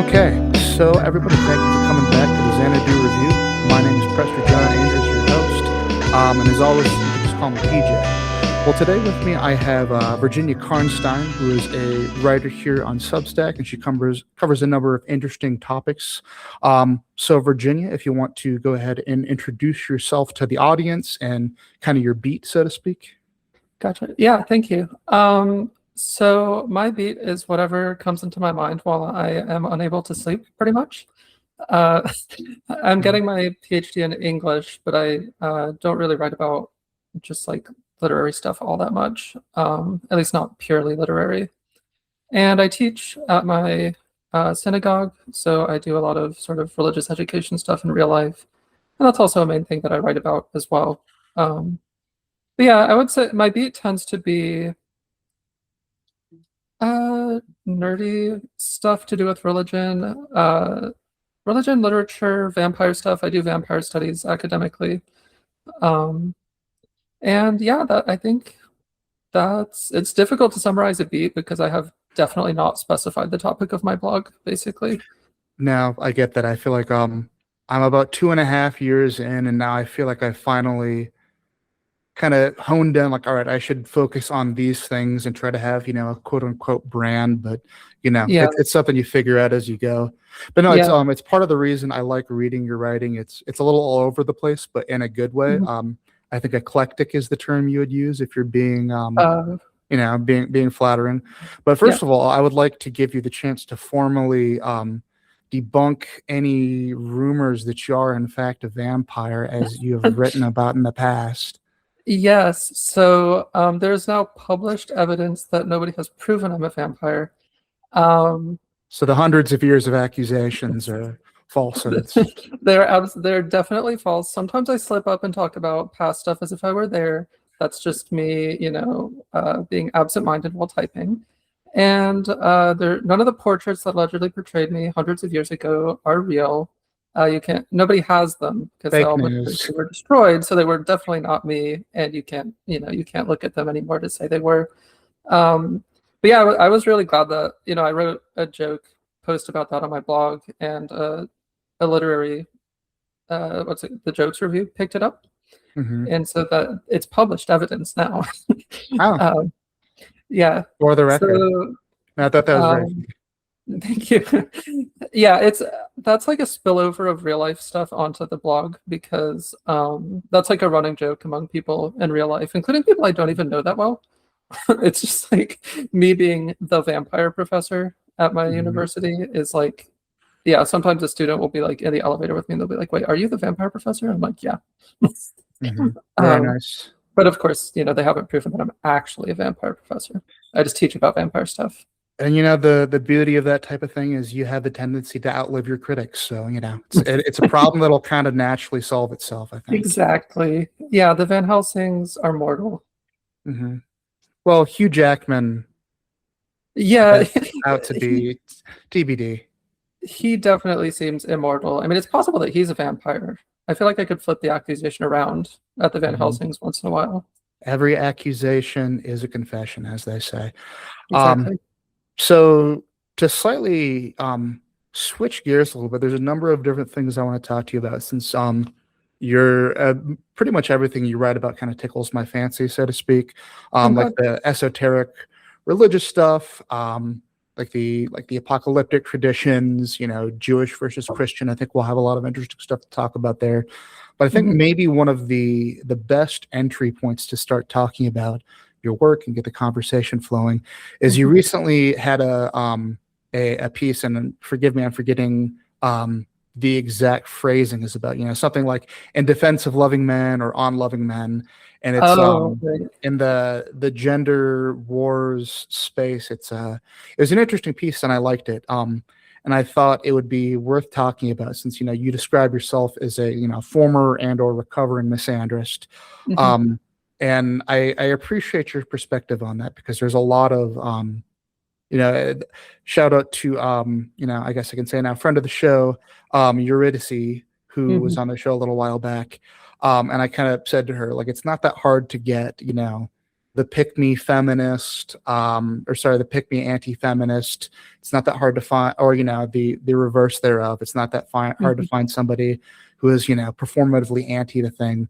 Okay, so everybody, thank you for coming back to the Xanadu Review. My name is Prester John Andrews, your host, and as always, you can just call me PJ. Well, today with me, I have Virginia Karnstein, who is a writer here on Substack, and she covers a number of interesting topics. So, Virginia, if you want to go ahead and introduce yourself to the audience and kind of your beat, so to speak. Gotcha. Yeah, thank you. So my beat is whatever comes into my mind while I am unable to sleep, pretty much. I'm getting my PhD in English, but I don't really write about just like literary stuff all that much, at least not purely literary. And I teach at my synagogue, so I do a lot of sort of religious education stuff in real life. And that's also a main thing that I write about as well. But yeah, I would say my beat tends to be nerdy stuff to do with religion, literature, vampire stuff. I do vampire studies academically. And yeah, I think it's difficult to summarize a beat because I have definitely not specified the topic of my blog, basically. Now, I get that. I feel like I'm about 2.5 years in, and now I feel like I finally kind of honed in, like, all right, I should focus on these things and try to have, a quote unquote brand, but Yeah. it's something you figure out as you go. But no, Yeah. it's part of the reason I like reading your writing. It's a little all over the place, but in a good way. I think eclectic is the term you would use if you're being being flattering. But first of all, I would like to give you the chance to formally debunk any rumors that you are in fact a vampire, as you have written about in the past. Yes, so there's now published evidence that nobody has proven I'm a vampire. So the hundreds of years of accusations are falsehoods. They're definitely false. Sometimes I slip up and talk about past stuff as if I were there. That's just me, being absent-minded while typing. And none of the portraits that allegedly portrayed me hundreds of years ago are real. Nobody has them because they were destroyed, so they were definitely not me, and you can't look at them anymore to say they were. But yeah, I was really glad that, I wrote a joke post about that on my blog, and a literary, the Jokes Review picked it up. And so that it's published evidence now. Yeah. For the record. So, I thought that was very thank you. Yeah, that's like a spillover of real life stuff onto the blog because that's like a running joke among people in real life, including people I don't even know that well. It's just like me being the vampire professor at my university is like, yeah, sometimes a student will be like in the elevator with me and they'll be like, wait, are you the vampire professor? I'm like, yeah. Very nice. But of course, they haven't proven that I'm actually a vampire professor. I just teach about vampire stuff. And the beauty of that type of thing is you have the tendency to outlive your critics. So it's a problem that'll kind of naturally solve itself, I think. Exactly. Yeah, the Van Helsings are mortal. Well, Hugh Jackman. Yeah, out to be TBD. He definitely seems immortal. I mean, it's possible that he's a vampire. I feel like I could flip the accusation around at the Van Helsings once in a while. Every accusation is a confession, as they say. Exactly. So to slightly switch gears a little bit, there's a number of different things I want to talk to you about, since you're pretty much everything you write about kind of tickles my fancy, so to speak. Like the esoteric religious stuff, like the apocalyptic traditions, Jewish versus Christian. I think we'll have a lot of interesting stuff to talk about there. But I think maybe one of the best entry points to start talking about your work and get the conversation flowing is you recently had a piece, and forgive me, I'm forgetting the exact phrasing is about, something like in defense of loving men or on loving men. And it's in the gender wars space. It was an interesting piece and I liked it. And I thought it would be worth talking about since, you describe yourself as a, former and or recovering misandrist. And I appreciate your perspective on that because there's a lot of, shout out to, I guess I can say now, friend of the show, Eurydice, who was on the show a little while back. And I kind of said to her, like, it's not that hard to get, the pick me feminist, or sorry, the pick me anti-feminist. It's not that hard to find, or the reverse thereof. It's not that hard to Mhm. find somebody who is performatively anti the thing,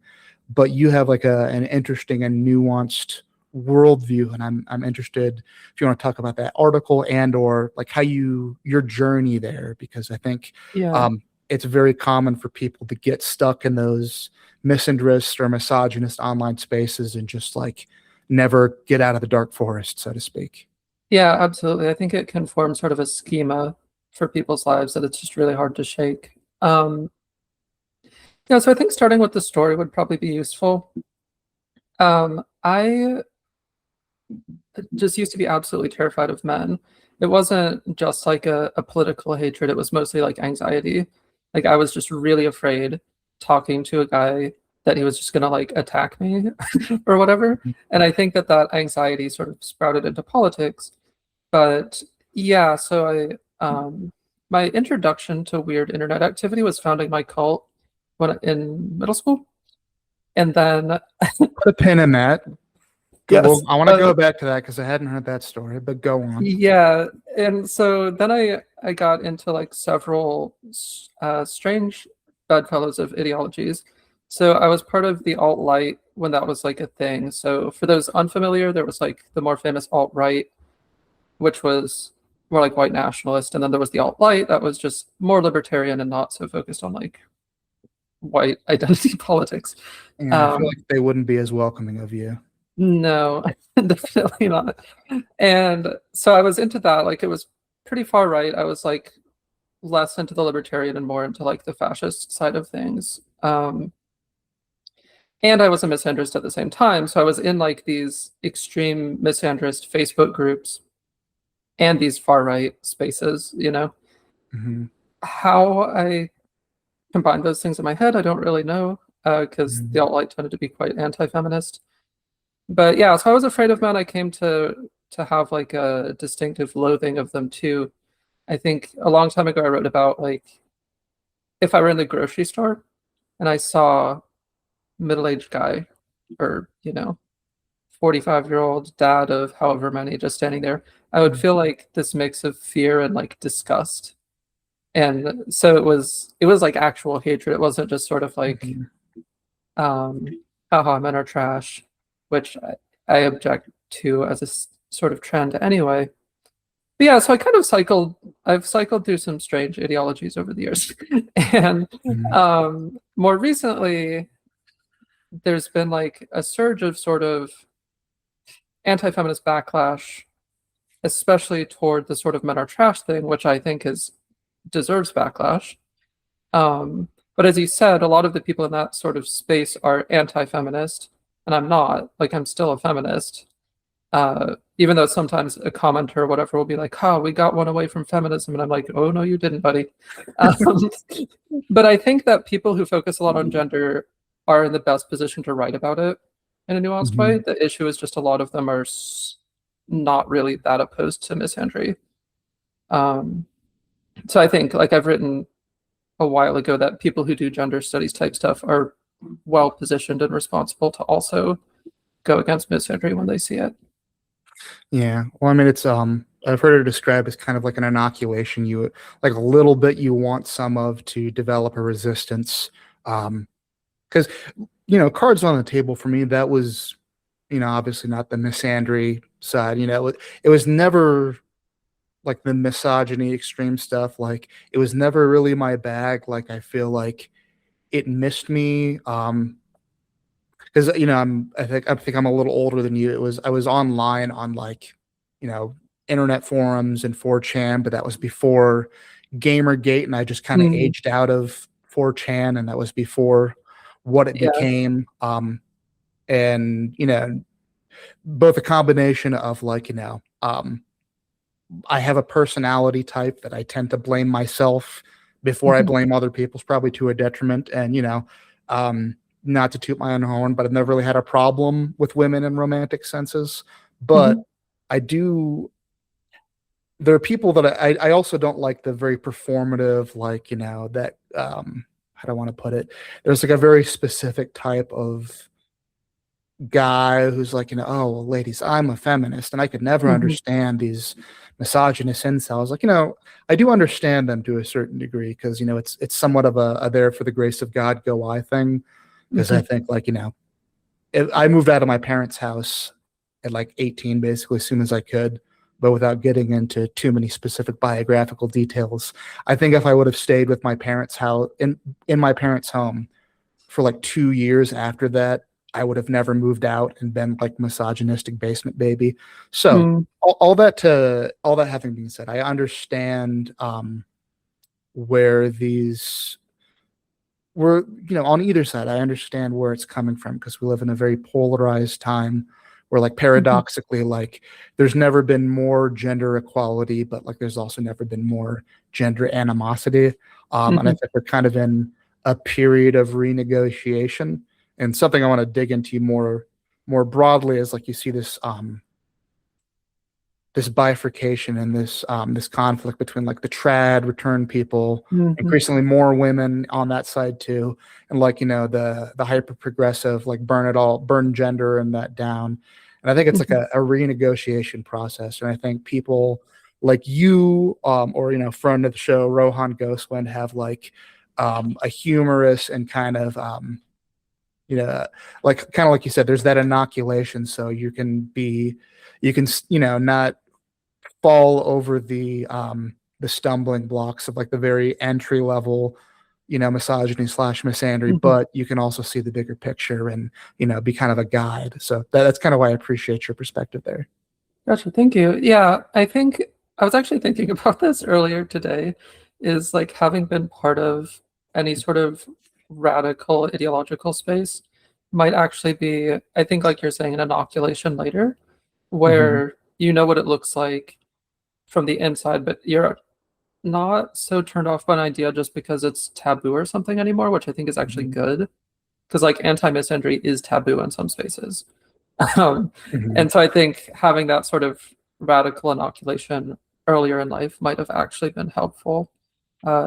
but you have like an interesting and nuanced worldview, and I'm interested if you want to talk about that article and or like how your journey there, because I think Yeah. it's very common for people to get stuck in those misandrist or misogynist online spaces and just like never get out of the dark forest, so to speak. Yeah, absolutely. I think it can form sort of a schema for people's lives that it's just really hard to shake. Yeah, so I think starting with the story would probably be useful. I just used to be absolutely terrified of men. It wasn't just like a political hatred, it was mostly like anxiety. Like I was just really afraid talking to a guy that he was just gonna like attack me or whatever. And I think that that anxiety sort of sprouted into politics. But yeah, so my introduction to weird internet activity was founding my cult when in middle school. And then Put a pin in that. yes, Well, I want to go back to that because I hadn't heard that story, but go on. yeah, and so then I got into like several strange bedfellows of ideologies. So I was part of the alt-right when that was like a thing. So for those unfamiliar, there was like the more famous alt-right, which was more like white nationalist, and then there was the alt-right that was just more libertarian and not so focused on like white identity politics. Yeah, I feel Um, like they wouldn't be as welcoming of you. no, definitely not. And so I was into that. Like it was pretty far right. I was like less into the libertarian and more into like the fascist side of things. And I was a misandrist at the same time. So I was in like these extreme misandrist Facebook groups and these far right spaces, you know. Hmm. How I combined those things in my head, I don't really know, because the Hmm. alt-right tended to be quite anti-feminist. But yeah, so I was afraid of men. I came to have like a distinctive loathing of them too. I think a long time ago I wrote about like if I were in the grocery store and I saw middle-aged guy or 45-year-old dad of however many just standing there, I would feel like this mix of fear and like disgust. And so it was like actual hatred. It wasn't just sort of like Hmm. um haha men are trash, which I object to as a sort of trend anyway. But yeah, so I've cycled through some strange ideologies over the years. And Hmm. more recently, there's been like a surge of sort of anti-feminist backlash, especially toward the sort of men are trash thing, which I think is deserves backlash. But as you said, a lot of the people in that sort of space are anti-feminist, and I'm not. Like I'm still a feminist. Even though sometimes a commenter or whatever will be like, "Oh, we got one away from feminism," and I'm like, "Oh no, you didn't, buddy." Um, but I think that people who focus a lot on gender are in the best position to write about it in a nuanced way. Hmm. The issue is just a lot of them are not really that opposed to misandry. Um, so I think, like I've written a while ago, that people who do gender studies type stuff are well positioned and responsible to also go against misandry when they see it. Yeah. Well, I mean, it's I've heard it described as kind of like an inoculation. You like a little bit you want some of to develop a resistance. Because cards on the table for me, that was obviously not the misandry side. It was never like the misogyny extreme stuff. Like it was never really my bag. Like I feel like it missed me. Because I think I'm a little older than you. I was online on like you know internet forums and 4chan, but that was before Gamergate, and I just kind of Mm, aged out of 4chan, and that was before what it yeah. became. And both a combination of like I have a personality type that I tend to blame myself before I blame other people's, probably to a detriment. And not to toot my own horn, but I've never really had a problem with women in romantic senses. But Mhm. I do. There are people that I also don't like the very performative, like that. How do I want to put it? There's like a very specific type of guy who's like, oh, well, ladies, I'm a feminist, and I could never Mhm. understand these misogynist incels. Like, I do understand them to a certain degree because, it's somewhat of a there for the grace of God go I thing. Because I Mhm. think, like, I moved out of my parents' house at like 18, basically, as soon as I could, but without getting into too many specific biographical details. I think if I would have stayed with my parents' house in my parents' home for like 2 years after that, I would have never moved out and been like misogynistic basement baby. So Mm. all that having been said, I understand where these were, on either side. I understand where it's coming from because we live in a very polarized time where, like, Mhm. paradoxically, like, there's never been more gender equality, but like there's also never been more gender animosity. And I Mhm. think we're kind of in a period of renegotiation. And something I want to dig into more broadly is, like, you see this bifurcation and this conflict between, like, the trad return people, Mhm. increasingly more women on that side too, and, like, the hyper progressive, like, burn gender and that down. And I think it's like Mhm. a renegotiation process. And I think people like you, or, friend of the show Rohan Goswind, have like a humorous and kind of you know like, kind of like you said, there's that inoculation, so you can not fall over the stumbling blocks of, like, the very entry level, misogyny slash misandry, Mhm. but you can also see the bigger picture and, be kind of a guide. So that's kind of why I appreciate your perspective there. Gotcha. Thank you. Yeah, I think I was actually thinking about this earlier today, is like having been part of any sort of radical ideological space might actually be, I think, like you're saying, an inoculation later, Hmm. where you know what it looks like from the inside, but you're not so turned off by an idea just because it's taboo or something anymore, which I think is actually Hmm. good. Because like anti-misandry is taboo in some spaces. Um, Hmm. and so I think having that sort of radical inoculation earlier in life might have actually been helpful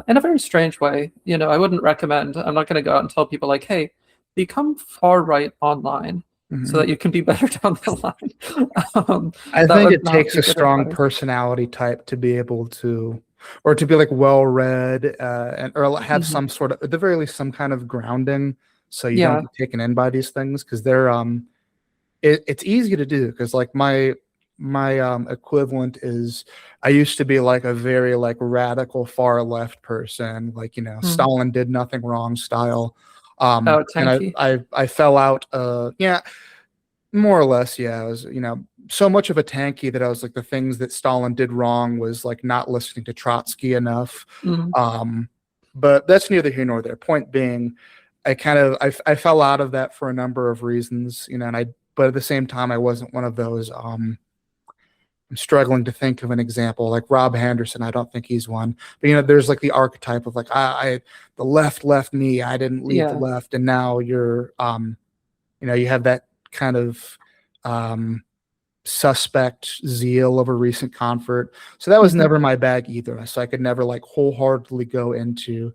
in a very strange way. I wouldn't recommend, I'm not going to go out and tell people, like, hey, become far right online so that Hmm. you can be better down the line. I That think would it not takes be a good strong advice. personality type to be able to, or to be, like, well read, and or have Hmm. some sort of, at the very least, some kind of grounding, so you don't Yeah. get taken in by these things, because they're it's easy to do, because, like, my equivalent is, I used to be like a very, like, radical far left person, like, Mm. Stalin did nothing wrong style. Oh, And tanky. I fell out, yeah, more or less, yeah. I was, so much of a tanky that I was like, the things that Stalin did wrong was, like, not listening to Trotsky enough. Mm. Um, but that's neither here nor there. Point being, I fell out of that for a number of reasons, but at the same time, I wasn't one of those. I'm struggling to think of an example, like Rob Henderson. I don't think he's one, but, there's, like, the archetype of, like, the left left me. I didn't leave the Yeah. left, and now you have that kind of um, suspect zeal of a recent convert. So that was Hmm. never my bag either. So I could never, like, wholeheartedly go into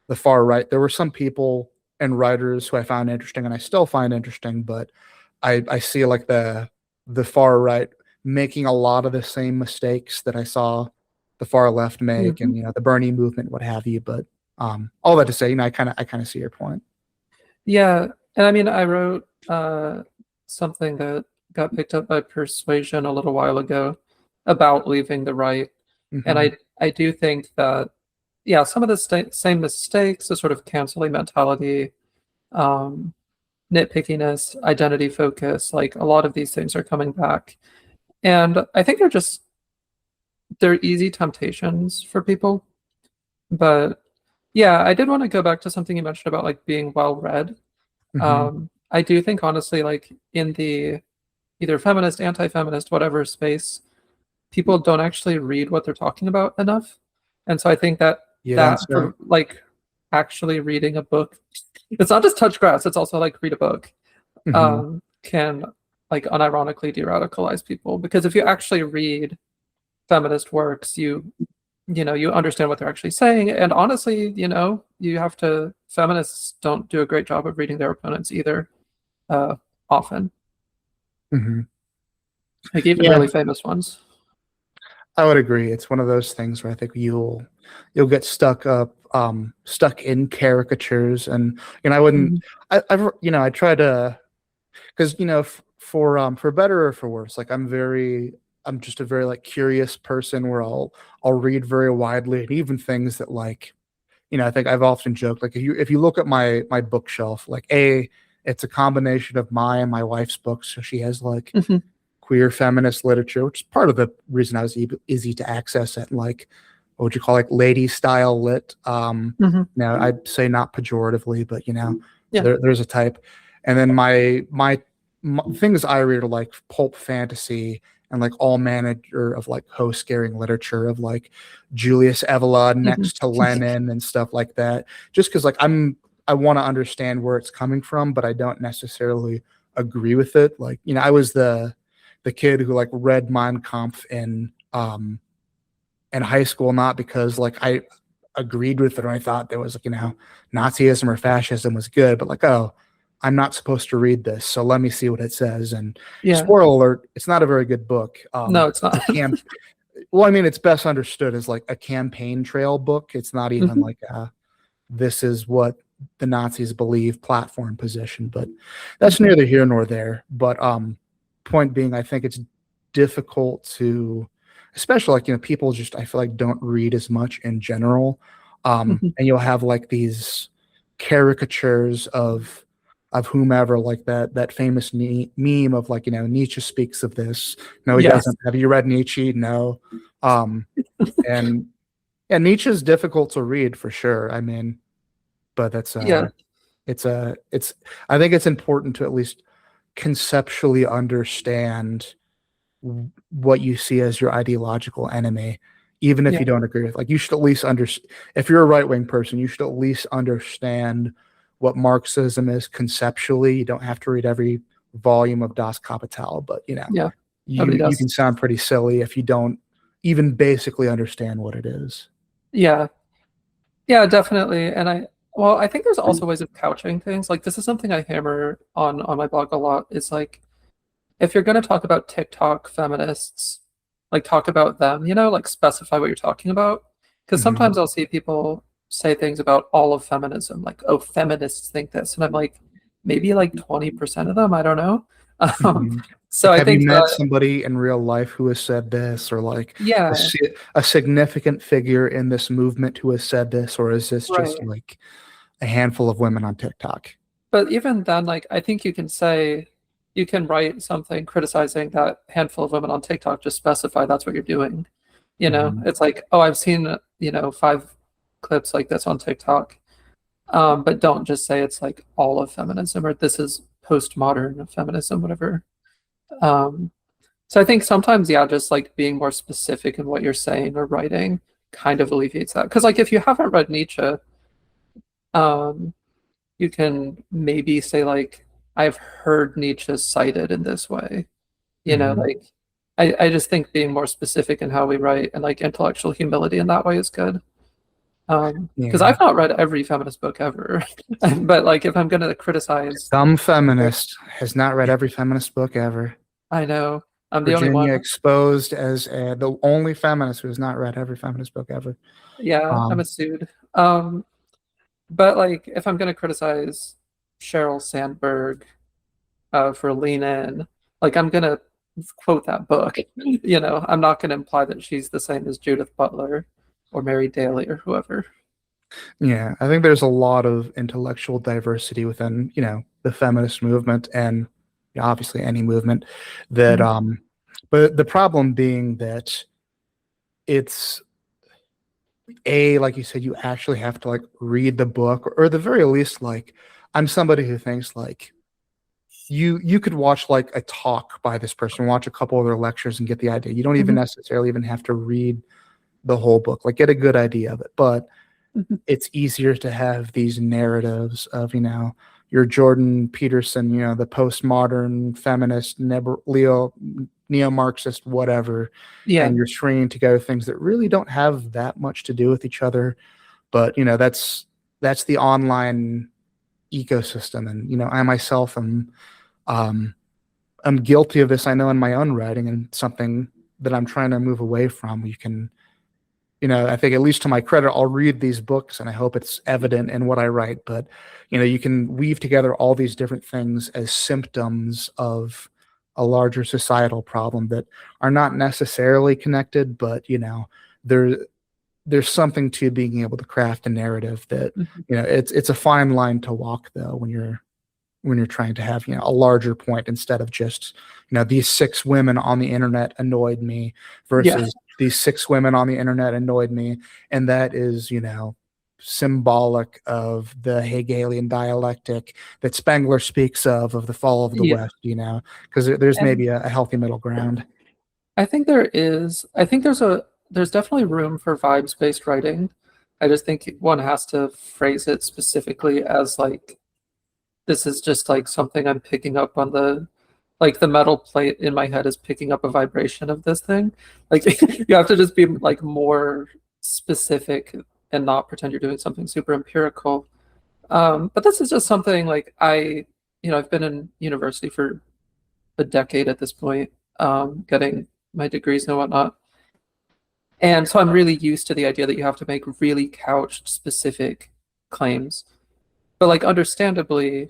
the far right. There were some people and writers who I found interesting, and I still find interesting, but I see, like, the far right making a lot of the same mistakes that I saw the far left make, Hmm. and, the Bernie movement, what have you. But all that to say, I kind of see your point. Yeah, and I mean, I wrote something that got picked up by Persuasion a little while ago about leaving the right, and Hmm. I do think that, yeah, some of the same mistakes, the sort of canceling mentality, um, nitpickiness, identity focus, like a lot of these things are coming back, and I think they're easy temptations for people. But yeah, I did want to go back to something you mentioned about like being well read. Hmm. I do think honestly, like in the either feminist, anti-feminist, whatever space, people don't actually read what they're talking about enough. And so I think that You don't say. like actually reading a book, it's not just touch grass, it's also like read a book, Hmm. can like unironically de-radicalize people. Because if you actually read feminist works, you understand what they're actually saying. And honestly, you have to, feminists don't do a great job of reading their opponents either, uh, often. Hmm. like even Yeah, really famous ones. I would agree. It's one of those things where I think you'll get stuck in caricatures, and I wouldn't. Hmm. I try to, because for better or for worse, like I'm just a very like curious person where I'll read very widely, and even things that like I think I've often joked, like if you look at my bookshelf, like it's a combination of my and my wife's books, so she has like Hmm. queer feminist literature, which is part of the reason I was easy to access it. Like, what would you call like lady style lit? Hmm. Now I'd say not pejoratively, but Yeah. there's a type. And then my things I read are like pulp fantasy and like all manner of like ho-scaring literature of like Julius Evola Hmm. next to Lenin and stuff like that. Just because like I want to understand where it's coming from, but I don't necessarily agree with it. Like, I was the kid who like read Mein Kampf in high school, not because like I agreed with it or I thought there was like, Nazism or fascism was good, but like, oh, I'm not supposed to read this, so let me see what it says. And Yeah. spoiler alert, it's not a very good book. No, it's It's not. a camp well, I mean, it's best understood as like a campaign trail book. It's not even Hmm. like this is what the Nazis believe platform position, but that's Hmm. neither here nor there. But point being, I think it's difficult to, especially like people just I feel like don't read as much in general, Hmm. and you'll have like these caricatures of whomever, like that famous meme of like Nietzsche speaks of this. No, he Yes. doesn't. Have you read Nietzsche? No. Um, and Nietzsche's difficult to read for sure. I mean, but that's Yeah. it's I think it's important to at least conceptually understand what you see as your ideological enemy, even if Yeah. you don't agree with. Like, you should at least if you're a right wing person, you should at least understand what Marxism is conceptually. You don't have to read every volume of Das Kapital, but Yeah. Nobody you does. can sound pretty silly if you don't even basically understand what it is. Yeah. Yeah, definitely. And I think there's also ways of couching things. Like this is something I hammer on my blog a lot. Is like if you're going to talk about TikTok feminists, like talk about them, like specify what you're talking about. Because Mhm. sometimes I'll see people say things about all of feminism, like, oh, feminists think this. And I'm like, maybe like 20% of them, I don't know. Um, Mhm. so Like, I have you think met that, somebody in real life who has said this, or like yeah, a significant figure in this movement who has said this, or is this just right. like a handful of women on TikTok? But even then, like, I think you can write something criticizing that handful of women on TikTok, just specify that's what you're doing. Mhm. It's like, oh, I've seen, 5 clips like this on TikTok. But don't just say it's like all of feminism or this is postmodern feminism, whatever. Um, so I think sometimes, yeah, just like being more specific in what you're saying or writing kind of alleviates that. Because like if you haven't read Nietzsche, um, you can maybe say like, I've heard Nietzsche cited in this way. Mhm. Like I just think being more specific in how we write and like intellectual humility in that way is good. Because Yeah. I've not read every feminist book ever, but like if I'm gonna criticize, Some feminist has not read every feminist book ever. I know I'm the only one. Virginia exposed as the only feminist who has not read every feminist book ever. Yeah, I'm a Um, sued. But like if I'm gonna criticize Sheryl Sandberg for Lean In, like I'm gonna quote that book. I'm not gonna imply that she's the same as Judith Butler or Mary Daly or whoever. yeah, I think there's a lot of intellectual diversity within, the feminist movement and obviously any movement that Mhm. but the problem being that it's like you said, you actually have to like read the book, or at the very least, like I'm somebody who thinks like you could watch like a talk by this person, watch a couple of their lectures and get the idea. You don't even Mhm. necessarily even have to read the whole book, like get a good idea of it. But Mhm. it's easier to have these narratives of your Jordan Peterson, the postmodern feminist, neo-Marxist, whatever, and Yeah, you're stringing together things that really don't have that much to do with each other. But that's the online ecosystem, and I myself am um, I'm guilty of this, I know, in my own writing, and something that I'm trying to move away from. You can, I think, at least to my credit, I'll read these books and I hope it's evident in what I write. But, you can weave together all these different things as symptoms of a larger societal problem that are not necessarily connected, but, there, there's something to being able to craft a narrative that, Mhm. it's a fine line to walk, though, when you're trying to have, a larger point, instead of just, these six women on the internet annoyed me Yeah. versus these six women on the internet annoyed me. And that is, symbolic of the Hegelian dialectic that Spengler speaks of the fall of the Yeah. West, because there's And maybe a healthy middle ground. I think there is. I think there's definitely room for vibes-based writing. I just think one has to phrase it specifically as like this is just like something I'm picking up on the metal plate in my head is picking up a vibration of this thing. Like you have to just be like more specific and not pretend you're doing something super empirical. But this is just something like I've been in university for a decade at this point, getting my degrees and whatnot. And so I'm really used to the idea that you have to make really couched specific claims. But like understandably,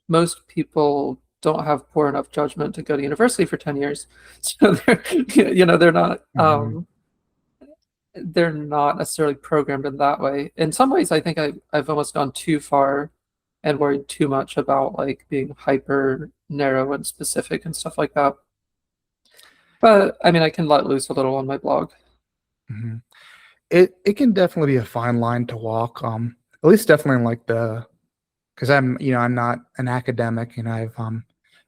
most people don't have poor enough judgment to go to university for 10 years. So Mhm. they're not necessarily programmed in that way. In some ways, I think I've almost gone too far and worried too much about like being hyper narrow and specific and stuff like that. But I mean, I can let loose a little on my blog. Mhm. It can definitely be a fine line to walk. At least definitely in like the, because I'm not an academic, and I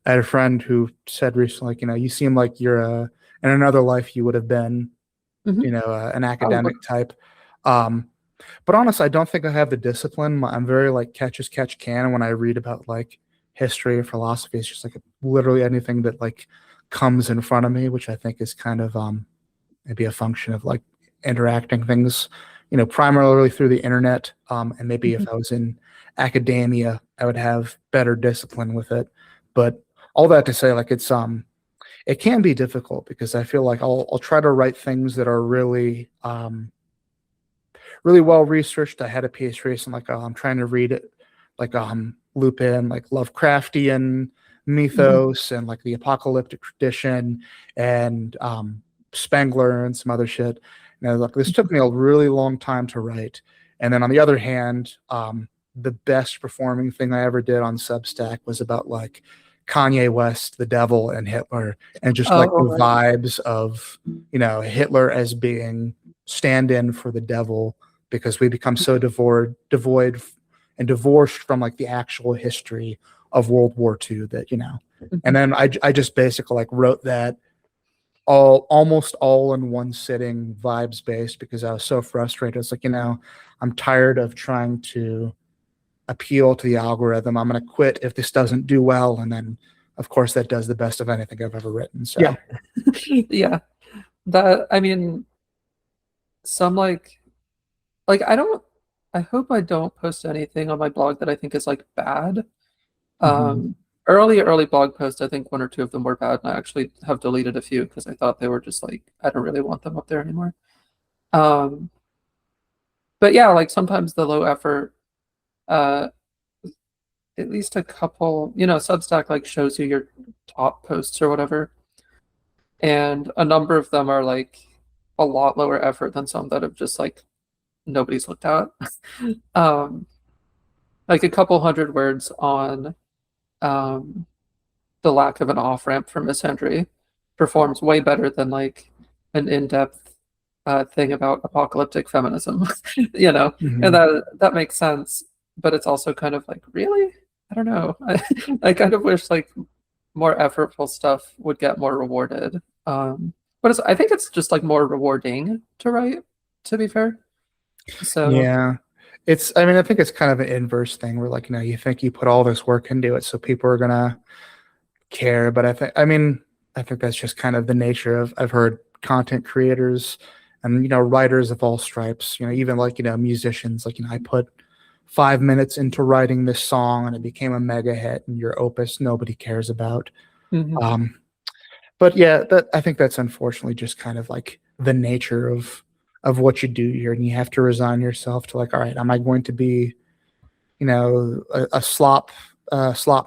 had a friend who said recently, like, you seem like you're in another life you would have been, Mhm. an Probably. academic type. Um, but honestly, I don't think I have the discipline. I'm very like catch as catch can. When I read about like history or philosophy, it's just like literally anything that like comes in front of me, which I think is kind of maybe a function of like interacting things, primarily through the internet. And maybe if Mhm. I was in academia, I would have better discipline with it. But all that to say, like, it can be difficult, because I feel like I'll try to write things that are really well researched. I had a piece recently, like, I'm trying to read it, like, loop in like Lovecraftian Mhm. mythos and like the apocalyptic tradition, and Spengler and some other shit. And look, this took me a really long time to write. And then on the other hand, the best performing thing I ever did on Substack was about like Kanye West, the devil, and Hitler, and just like Oh, the right. vibes of, Hitler as being stand-in for the devil, because we become so devoid and divorced from like the actual history of World War II, that, and Mhm. then I just basically like wrote that almost all in one sitting, vibes based, because I was so frustrated. It's like, I'm tired of trying to appeal to the algorithm. I'm going to quit if this doesn't do well. And then, of course, that does the best of anything I've ever written. Yeah. So, Yeah. That I mean, some like I hope I don't post anything on my blog that I think is like bad. mhm. Early blog posts, I think one or two of them were bad, and I actually have deleted a few because I thought they were just like I don't really want them up there anymore. Um, but yeah, like sometimes the low effort, uh, at least a couple, Substack like shows you your top posts or whatever, and a number of them are like a lot lower effort than some that have just like nobody's looked at. Um, like a couple hundred words on um, the lack of an off ramp for misandry performs way better than like an in-depth thing about apocalyptic feminism, and Mhm. that makes sense. But it's also kind of like, really? I don't know. I kind of wish like more effortful stuff would get more rewarded. But I think it's just like more rewarding to write, to be fair. So Yeah. I mean, I think it's kind of an inverse thing where, like, you think you put all this work into it, so people are going to care. But I think that's just kind of the nature of, I've heard content creators and, writers of all stripes, even like, musicians, like, I put 5 minutes into writing this song and it became a mega hit, and your opus nobody cares about. Mhm. Um, but yeah, that I think that's unfortunately just kind of like the nature of what you do here, and you have to resign yourself to like, all right, am I going to be, a slop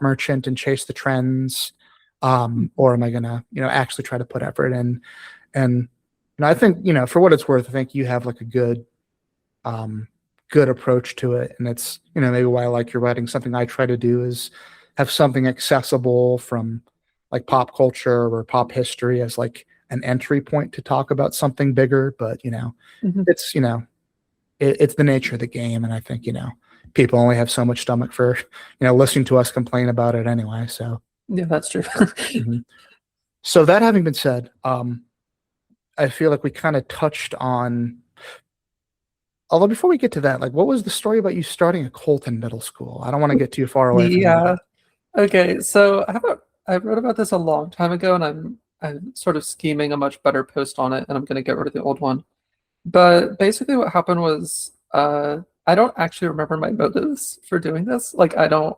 merchant and chase the trends, or am I gonna, actually try to put effort in? And I think, for what it's worth, I think you have like a um, good approach to it, and it's, maybe why I like your writing. Something I try to do is have something accessible from like pop culture or pop history as like an entry point to talk about something bigger. But Mhm. it's it's the nature of the game, and I think people only have so much stomach for listening to us complain about it anyway. So Yeah, that's true. mhm. So that having been said, I feel like we kind of touched on. Although before we get to that, like, what was the story about you starting a cult in middle school? I don't want to get too far away from that. Yeah. Okay. So I wrote about this a long time ago, and I'm sort of scheming a much better post on it, and I'm going to get rid of the old one. But basically, what happened was, I don't actually remember my motives for doing this. Like, I don't.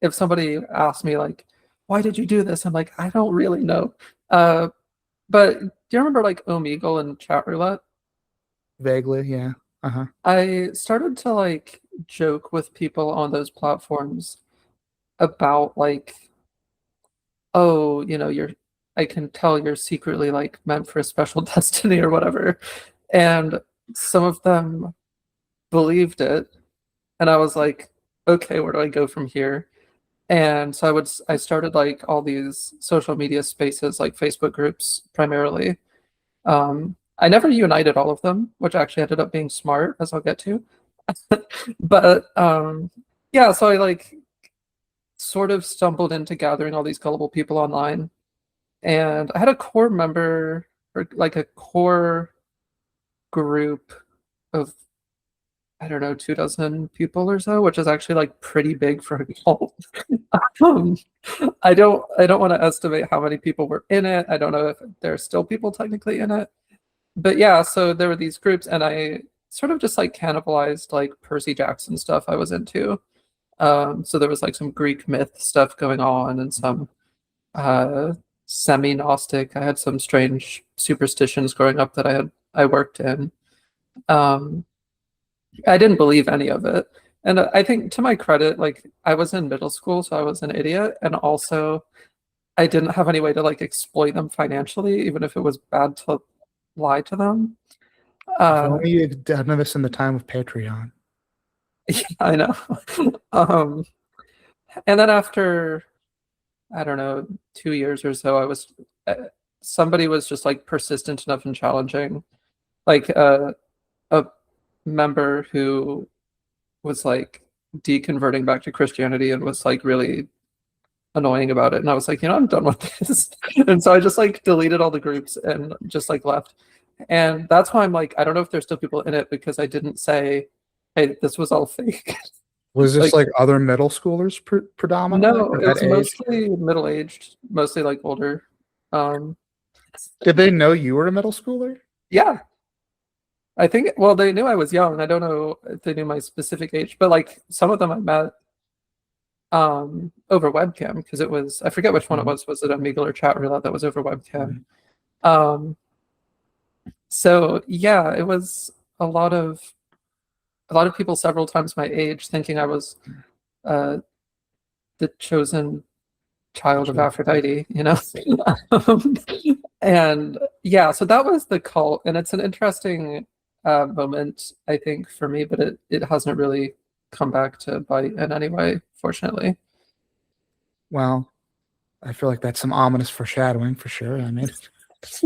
If somebody asks me like, "Why did you do this?" I'm like, I don't really know. Uh, but do you remember like Omegle and Chat Roulette? Vaguely, yeah. Uh-huh. I started to like joke with people on those platforms about like, oh, I can tell you're secretly like meant for a special destiny or whatever. And some of them believed it. And I was like, okay, where do I go from here? And so I started like all these social media spaces, like Facebook groups primarily. I never united all of them, which actually ended up being smart, as I'll get to. But yeah, so I like sort of stumbled into gathering all these gullible people online. And I had a core member, or like a core group of, I don't know, 2 dozen people or so, which is actually like pretty big for a cult. um, I don't want to estimate how many people were in it. I don't know if there's still people technically in it. But yeah, so there were these groups, and I sort of just like cannibalized like Percy Jackson stuff I was into. So there was like some Greek myth stuff going on, and some uh, semi-Gnostic. I had some strange superstitions growing up that I worked in. Um, I didn't believe any of it. And I think to my credit, like I was in middle school, so I was an idiot. And also I didn't have any way to like exploit them financially, even if it was bad to lie to them. If Uh, only you had done this in the time of Patreon. yeah, I know. um, and then after, I don't know, 2 years or so, uh, somebody was just like persistent enough and challenging, like a member who was like deconverting back to Christianity and was like really annoying about it. And I was like, I'm done with this. And so I just like deleted all the groups and just like left. And that's why I'm like, I don't know if there's still people in it because I didn't say, hey, this was all fake. Was this Like, like other middle schoolers predominantly no, of it that was age? mostly middle-aged, mostly like older. Um, Did they know you were a middle schooler? yeah, I think, well, they knew I was young. I don't know if they knew my specific age, but like some of them I met over webcam because it was, I forget which one it Mhm. was it Omegle or Chat Roulette that was over webcam? Mhm. Um, so yeah, it was a lot of people several times my age thinking I was uh the chosen child of Sure. Aphrodite. Um, and yeah, so that was the cult, and it's an interesting moment, I think, for me, but it hasn't really come back to bite in any way, fortunately. Well, I feel like that's some ominous foreshadowing for sure. I mean,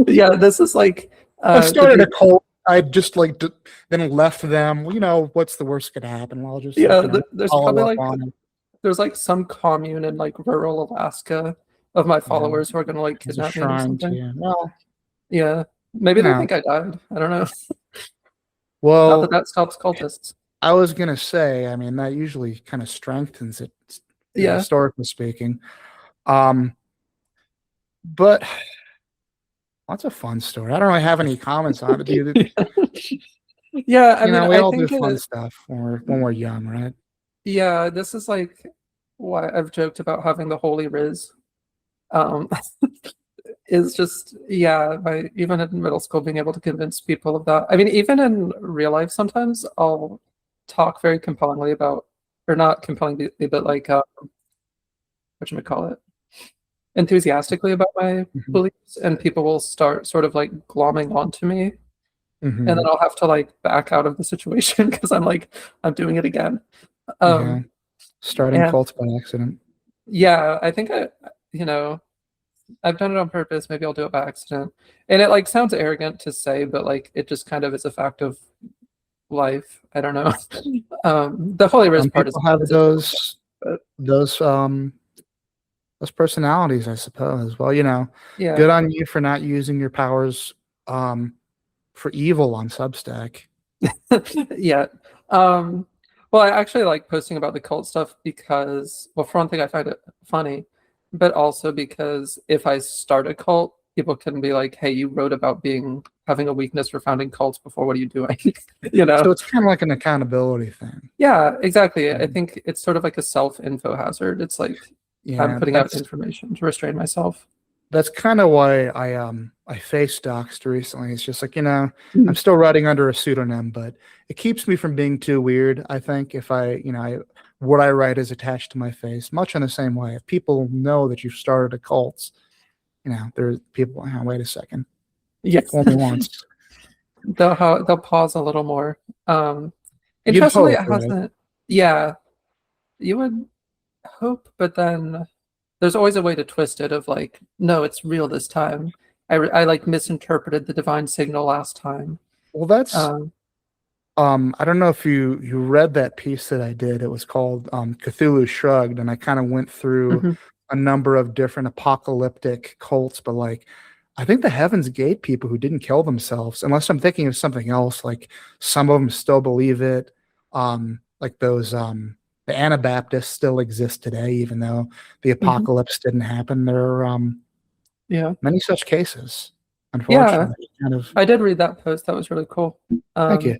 Yeah, this is like I the started a big, cult. I just like then left them. Well, what's the worst could happen? Well, I'll just like yeah, there's follow probably up like on it there's like some commune in like rural Alaska of my yeah, followers who are gonna like as a kidnap me or shrine to something. you. Well, Yeah, maybe you they know, think I died. I don't know. Not that well, that stops cultists. I was gonna say. I mean, that usually kind of strengthens it, Yeah. historically speaking. Um, but that's a fun story. I don't really have any comments on it. Do you? Yeah, I mean, We I all do think fun stuff when we're young, right? yeah, this is like why I've joked about having the holy riz. um, is just, yeah, even in middle school, being able to convince people of that. I mean, even in real life, sometimes I'll talk very compellingly about, or not compellingly, but like, whatchamacallit, enthusiastically about my Mhm. beliefs, and people will start sort of like glomming onto me, and then Mhm. I'll have to like back out of the situation because I'm doing it again. Yeah. Um, Starting and cults by accident. yeah, I think you know, I've done it on purpose. Maybe I'll do it by accident. And it like sounds arrogant to say, but like it just kind of is a fact of life. I don't know. The holy Some risk part people have is a different thing, but those um those personalities, I suppose. Well, yeah. good on you for not using your powers um for evil on Substack. Yeah. Um, well, I actually like posting about the cult stuff because, well, for one thing, I find it funny, but also because if I start a cult, people can be like, "Hey, you wrote about having a weakness for founding cults before. What are you doing?" You know? So it's kind of like an accountability thing. Yeah, exactly. I Mhm. think it's sort of like a self-info hazard. It's like I'm Yeah, putting out that's information to restrain myself. that's kind of why I face doxed recently. It's just like, I'm Mhm. still writing under a pseudonym, but it keeps me from being too weird. I think if what I write is attached to my face, much in the same way. If people know that you've started a cult, there's people, oh, wait a second, Yes. fool me once. They'll pause a little more. Um, You'd Interestingly, hope, it right? hasn't. Yeah, you would hope, but then there's always a way to twist it of like, no, it's real this time. I like misinterpreted the divine signal last time. Well, that's Um, I don't know if you read that piece that I did. It was called Cthulhu Shrugged, and I kind of went through mhm, a number of different apocalyptic cults, but like I think the Heaven's Gate people who didn't kill themselves, unless I'm thinking of something else, like some of them still believe it. Like those the Anabaptists still exist today, even though the mhm, apocalypse didn't happen. There are yeah, many such cases, yeah. unfortunately. Kind of I did read that post. That was really cool. thank you. Um,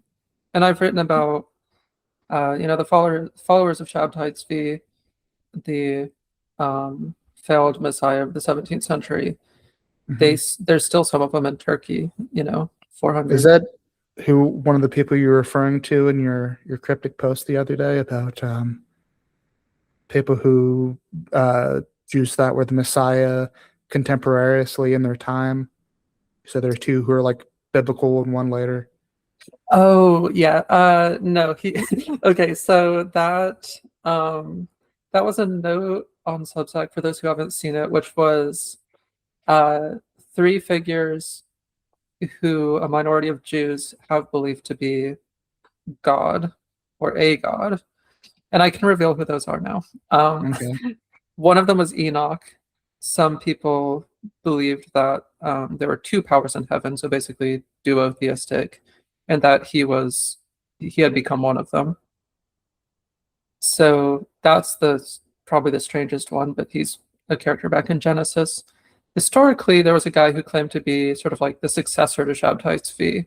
and I've written about the followers of Shabtai Tzvi, the failed Messiah of the 17th century. Mhm. There's still some of them in Turkey. Is 400. that who one of the people you're referring to in your cryptic post the other day about people who uh, Jews thought were the Messiah contemporaneously in their time? So there are two who are like biblical and one later. Oh yeah. No, he okay, so that was a note on Substack for those who haven't seen it, which was uh three figures who a minority of Jews have believed to be God or a God. And I can reveal who those are now. Okay. One of them was Enoch. Some people believed that there were two powers in heaven, so basically duotheistic, and that he had become one of them. So that's the probably the strangest one, but he's a character back in Genesis. Historically, there was a guy who claimed to be sort of like the successor to Shabtai Tzvi,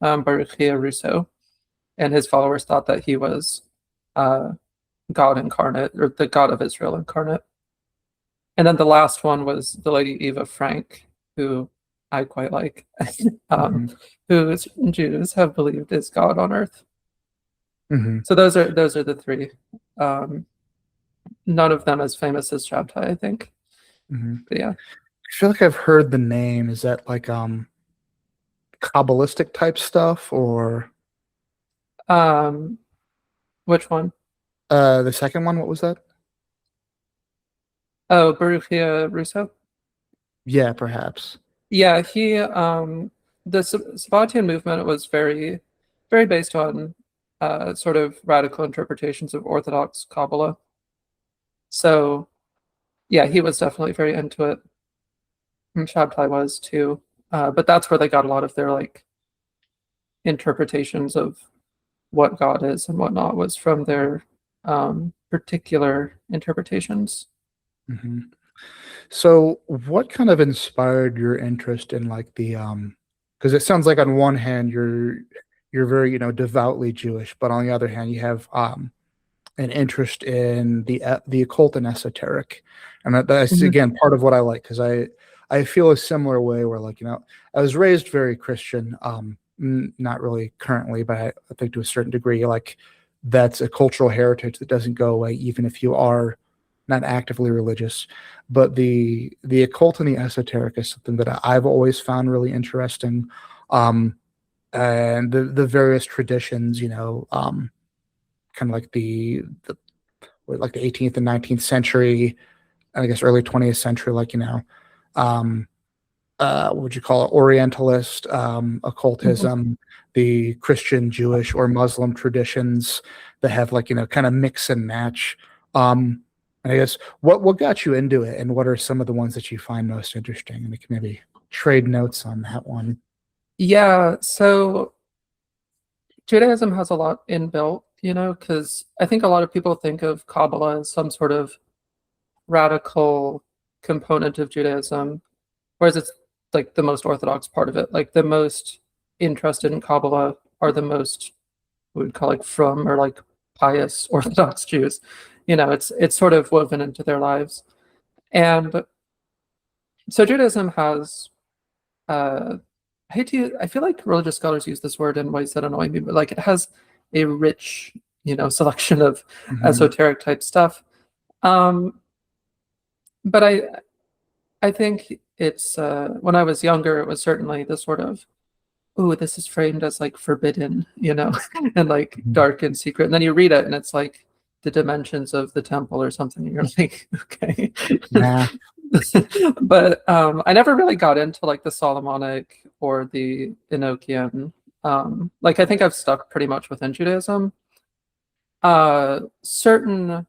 Baruchia Russo, and his followers thought that he was uh, God incarnate, or the God of Israel incarnate. And then the last one was the lady Eva Frank, who I quite like, um, Hmm. who Jews have believed is God on earth. Hmm. So those are the three. Um, None of them as famous as Shabtai, I think. Hmm. But yeah. I feel like I've heard the name. Is that like Kabbalistic type stuff or Um, which one? the second one? What was that? Oh, Baruchia Russo. Yeah, perhaps. Yeah, the Sabbatian movement was very based on sort of radical interpretations of Orthodox Kabbalah. So yeah, he was definitely very into it. And Shabtai was too. But that's where they got a lot of their like interpretations of what God is and whatnot was from their particular interpretations. Hmm. So, what kind of inspired your interest in like the because it sounds like on one hand you're very, devoutly Jewish, but on the other hand you have an interest in the occult and esoteric, and that's Mhm. again part of what I like, because I feel a similar way where, like, I was raised very Christian, not really currently, but I think to a certain degree, like, that's a cultural heritage that doesn't go away even if you are not actively religious. But the occult and the esoteric is something that I've always found really interesting, and the various traditions, kind of like the 18th and 19th century, and I guess early 20th century, like, um, what would you call it, Orientalist, Mhm. occultism, the Christian, Jewish, or Muslim traditions that have, like, kind of mix and match. And I guess what got you into it, and what are some of the ones that you find most interesting? And we can maybe trade notes on that one. Yeah, so Judaism has a lot inbuilt, because I think a lot of people think of Kabbalah as some sort of radical component of Judaism, whereas it's like the most orthodox part of it. Like the most interested in Kabbalah are the most, we would call, like, from, or like pious Orthodox Jews. It's sort of woven into their lives. And so Judaism has, uh I feel like religious scholars use this word in ways that annoy me, but like it has a rich, selection of Hmm. esoteric type stuff. Um, but I think it's, when I was younger, it was certainly the sort of, oh, this is framed as like forbidden, and like Hmm. dark and secret. And then you read it and it's like the dimensions of the temple or something. And you're like, okay. Yeah. But I never really got into like the Solomonic or the Enochian. Like I think I've stuck pretty much within Judaism. Certain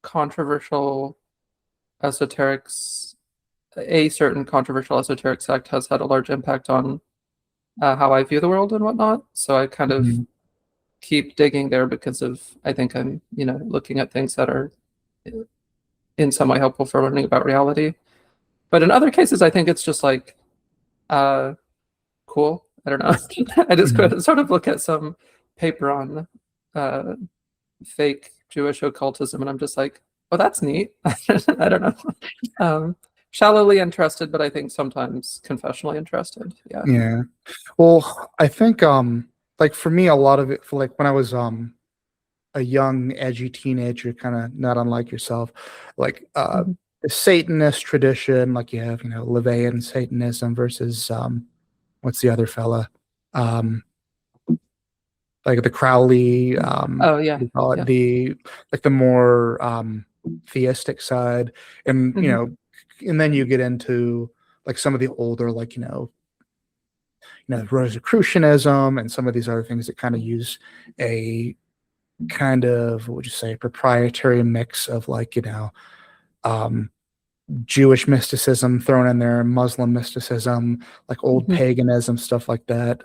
controversial esoterics, a certain controversial esoteric sect has had a large impact on how I view the world and whatnot. So I kind of Hmm. keep digging there because of, I think I'm, looking at things that are in some way helpful for learning about reality. But in other cases, I think it's just like, uh, cool. I don't know. I just Hmm. sort of look at some paper on uh, fake Jewish occultism, and I'm just like, oh, that's neat. I don't know. Um, Shallowly interested, but I think sometimes confessionally interested. Yeah. Yeah. Well, I think, like, for me, a lot of it, for like when I was a young, edgy teenager, kind of not unlike yourself, like, Mhm. the Satanist tradition, like you have, LaVeyan Satanism versus, what's the other fella? Um, like the Crowley, Oh what yeah, do you call it? yeah. Like the more theistic side, and Hmm. and then you get into like some of the older, like, Rosicrucianism and some of these other things that kind of use a kind of, what would you say, proprietary mix of, like, um, Jewish mysticism thrown in there, Muslim mysticism, like old Hmm. paganism, stuff like that.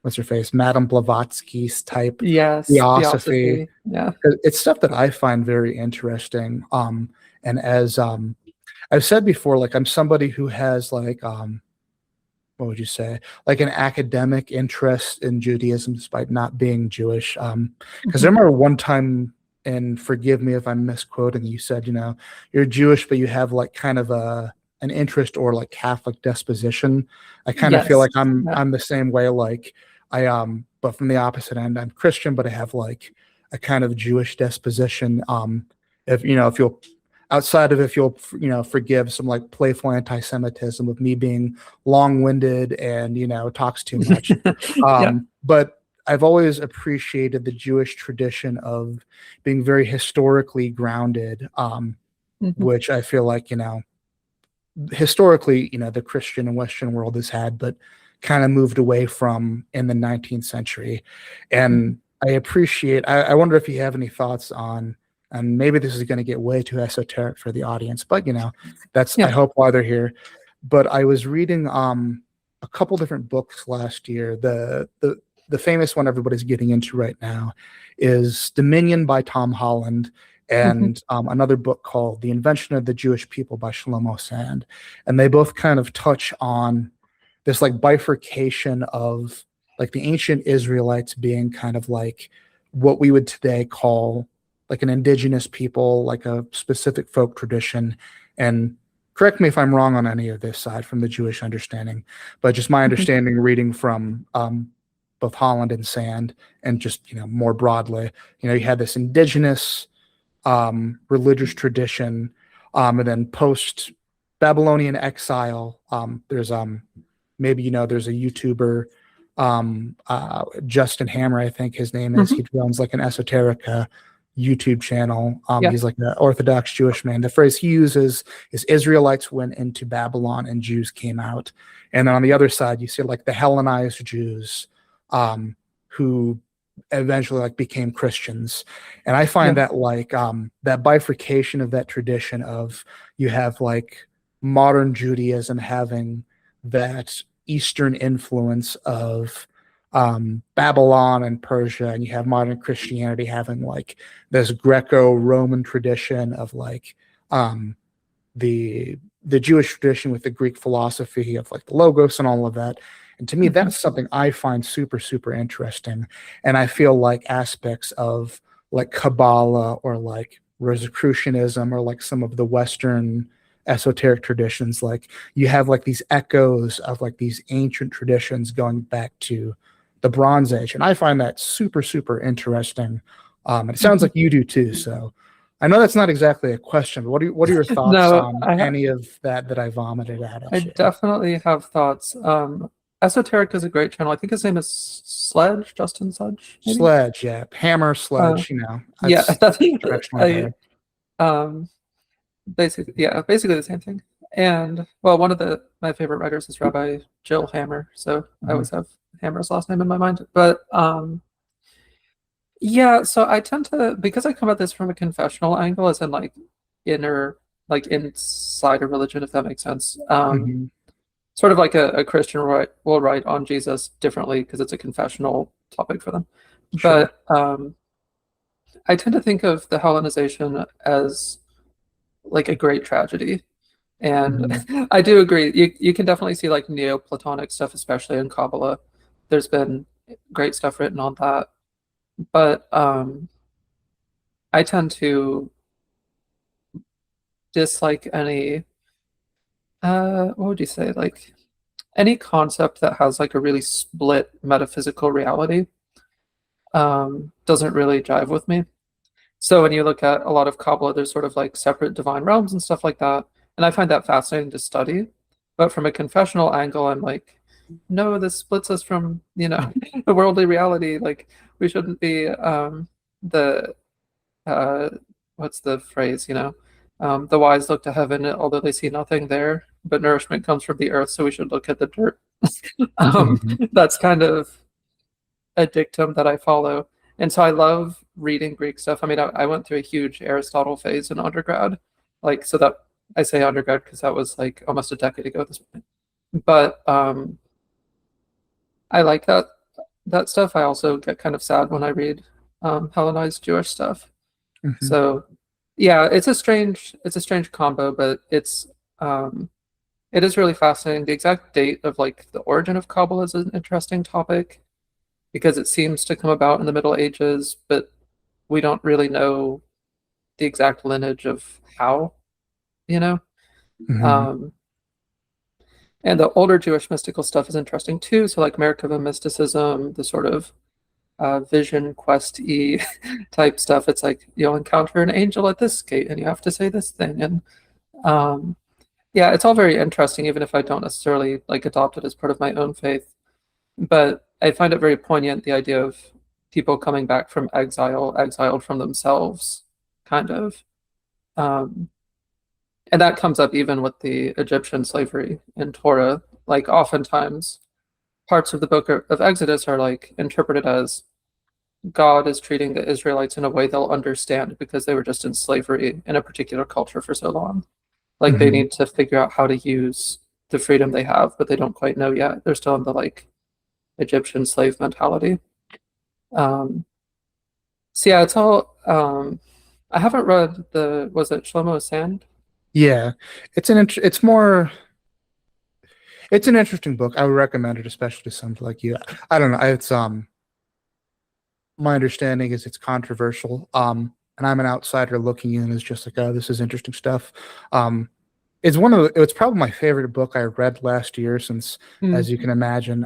What's her face? Madame Blavatsky's type Yes, theosophy. Theosophy. Yeah. It's stuff that I find very interesting. And as I've said before, like, I'm somebody who has, like, what would you say, like an academic interest in Judaism despite not being Jewish. Because I Hmm. remember one time, and forgive me if I'm misquoting, you said, you're Jewish, but you have, like, kind of an interest or like Catholic disposition. I kind of feel Yes. like I'm Yeah. I'm the same way. Like, but from the opposite end, I'm Christian, but I have, like, a kind of Jewish disposition. If you'll, outside of, if you'll, forgive some, like, playful anti-Semitism of me being long-winded and, talks too much. Yeah. But I've always appreciated the Jewish tradition of being very historically grounded, Hmm. which I feel like, historically, the Christian and Western world has had, but kind of moved away from in the 19th century. Hmm. And I wonder if you have any thoughts on, and maybe this is going to get way too esoteric for the audience, but, that's, I Yeah. hope, why they're here. But I was reading a couple different books last year. The famous one everybody's getting into right now is Dominion by Tom Holland, Hmm. and another book called The Invention of the Jewish People by Shlomo Sand. And they both kind of touch on this, like, bifurcation of, like, the ancient Israelites being kind of like what we would today call like an indigenous people, like a specific folk tradition. And correct me if I'm wrong on any of this side from the Jewish understanding, but just my Mhm. understanding reading from both Holland and Sand, and just more broadly, you had this indigenous religious tradition, and then post Babylonian exile. There's maybe there's a YouTuber, Justin Hammer, I think his name is. Mhm. He runs like an esoteric YouTube channel. Yeah. He's like an Orthodox Jewish man. The phrase he uses is Israelites went into Babylon and Jews came out. And then on the other side, you see like the Hellenized Jews, who eventually like became Christians. And I find Yeah. that like that bifurcation of that tradition of, you have like modern Judaism having that Eastern influence of Babylon and Persia, and you have modern Christianity having like this Greco-Roman tradition of like the Jewish tradition with the Greek philosophy of like the Logos and all of that. And to me, Mhm. that's something I find super, super interesting. And I feel like aspects of like Kabbalah or like Rosicrucianism or like some of the Western esoteric traditions, like you have like these echoes of like these ancient traditions going back to the Bronze Age. And I find that super, super interesting. And it sounds Mhm. like you do too. So I know that's not exactly a question, but what are your thoughts No, on any of that I vomited I at you? definitely have thoughts. Esoteric is a great channel. I think his name is Sledge, Justin Sledge, maybe. Sledge, yeah, hammer, Uh, sledge. yeah, That's that's directionally I better. um basically the same thing. And well, one of my favorite writers is Rabbi Jill Hammer, so I Mhm. always have Hammer's last name in my mind. But yeah, so I tend to, because I come at this from a confessional angle, as in like inner, like inside a religion, if that makes sense. Mhm. Sort of like a Christian will write on Jesus differently because it's a confessional topic for them. Sure. But I tend to think of the Hellenization as like a great tragedy. And Mhm. I do agree. You can definitely see like Neoplatonic stuff, especially in Kabbalah. There's been great stuff written on that. But I tend to dislike any what would you say? Like any concept that has like a really split metaphysical reality doesn't really jive with me. So when you look at a lot of Kabbalah, there's sort of like separate divine realms and stuff like that. And I find that fascinating to study. But from a confessional angle, I'm like, no, this splits us from, the worldly reality. Like we shouldn't be the uh what's the phrase, the wise look to heaven, although they see nothing there, but nourishment comes from the earth, so we should look at the dirt. Mhm. That's kind of a dictum that I follow. And so I love reading Greek stuff. I mean, I went through a huge Aristotle phase in undergrad. Like, so that I say undergrad because that was like almost a decade ago at this point. But I like that stuff. I also get kind of sad when I read Hellenized Jewish stuff. Mhm. So yeah, it's a strange combo, but um it is really fascinating. The exact date of like the origin of Kabbalah is an interesting topic because it seems to come about in the Middle Ages, but we don't really know the exact lineage of how, you know? Mhm. Um, and the older Jewish mystical stuff is interesting too. So, like Merkava mysticism, the sort of vision quest y type stuff. It's like you'll encounter an angel at this gate and you have to say this thing. And um, yeah, it's all very interesting, even if I don't necessarily like adopt it as part of my own faith. But I find it very poignant, the idea of people coming back from exile, exiled from themselves, kind of. Um, and that comes up even with the Egyptian slavery in Torah. Like, oftentimes, parts of the book of Exodus are like interpreted as God is treating the Israelites in a way they'll understand because they were just in slavery in a particular culture for so long. Like, they Mhm. need to figure out how to use the freedom they have, but they don't quite know yet. They're still in the like Egyptian slave mentality. Um, so yeah, it's all. I haven't read was it Shlomo Sand? Yeah, it's more, it's an interesting book. I would recommend it, especially to somebody like you. I don't know. It's my understanding is it's controversial. and I'm an outsider looking in is just like, oh, this is interesting stuff. It's probably my favorite book I read last year, since, Mm, as you can imagine,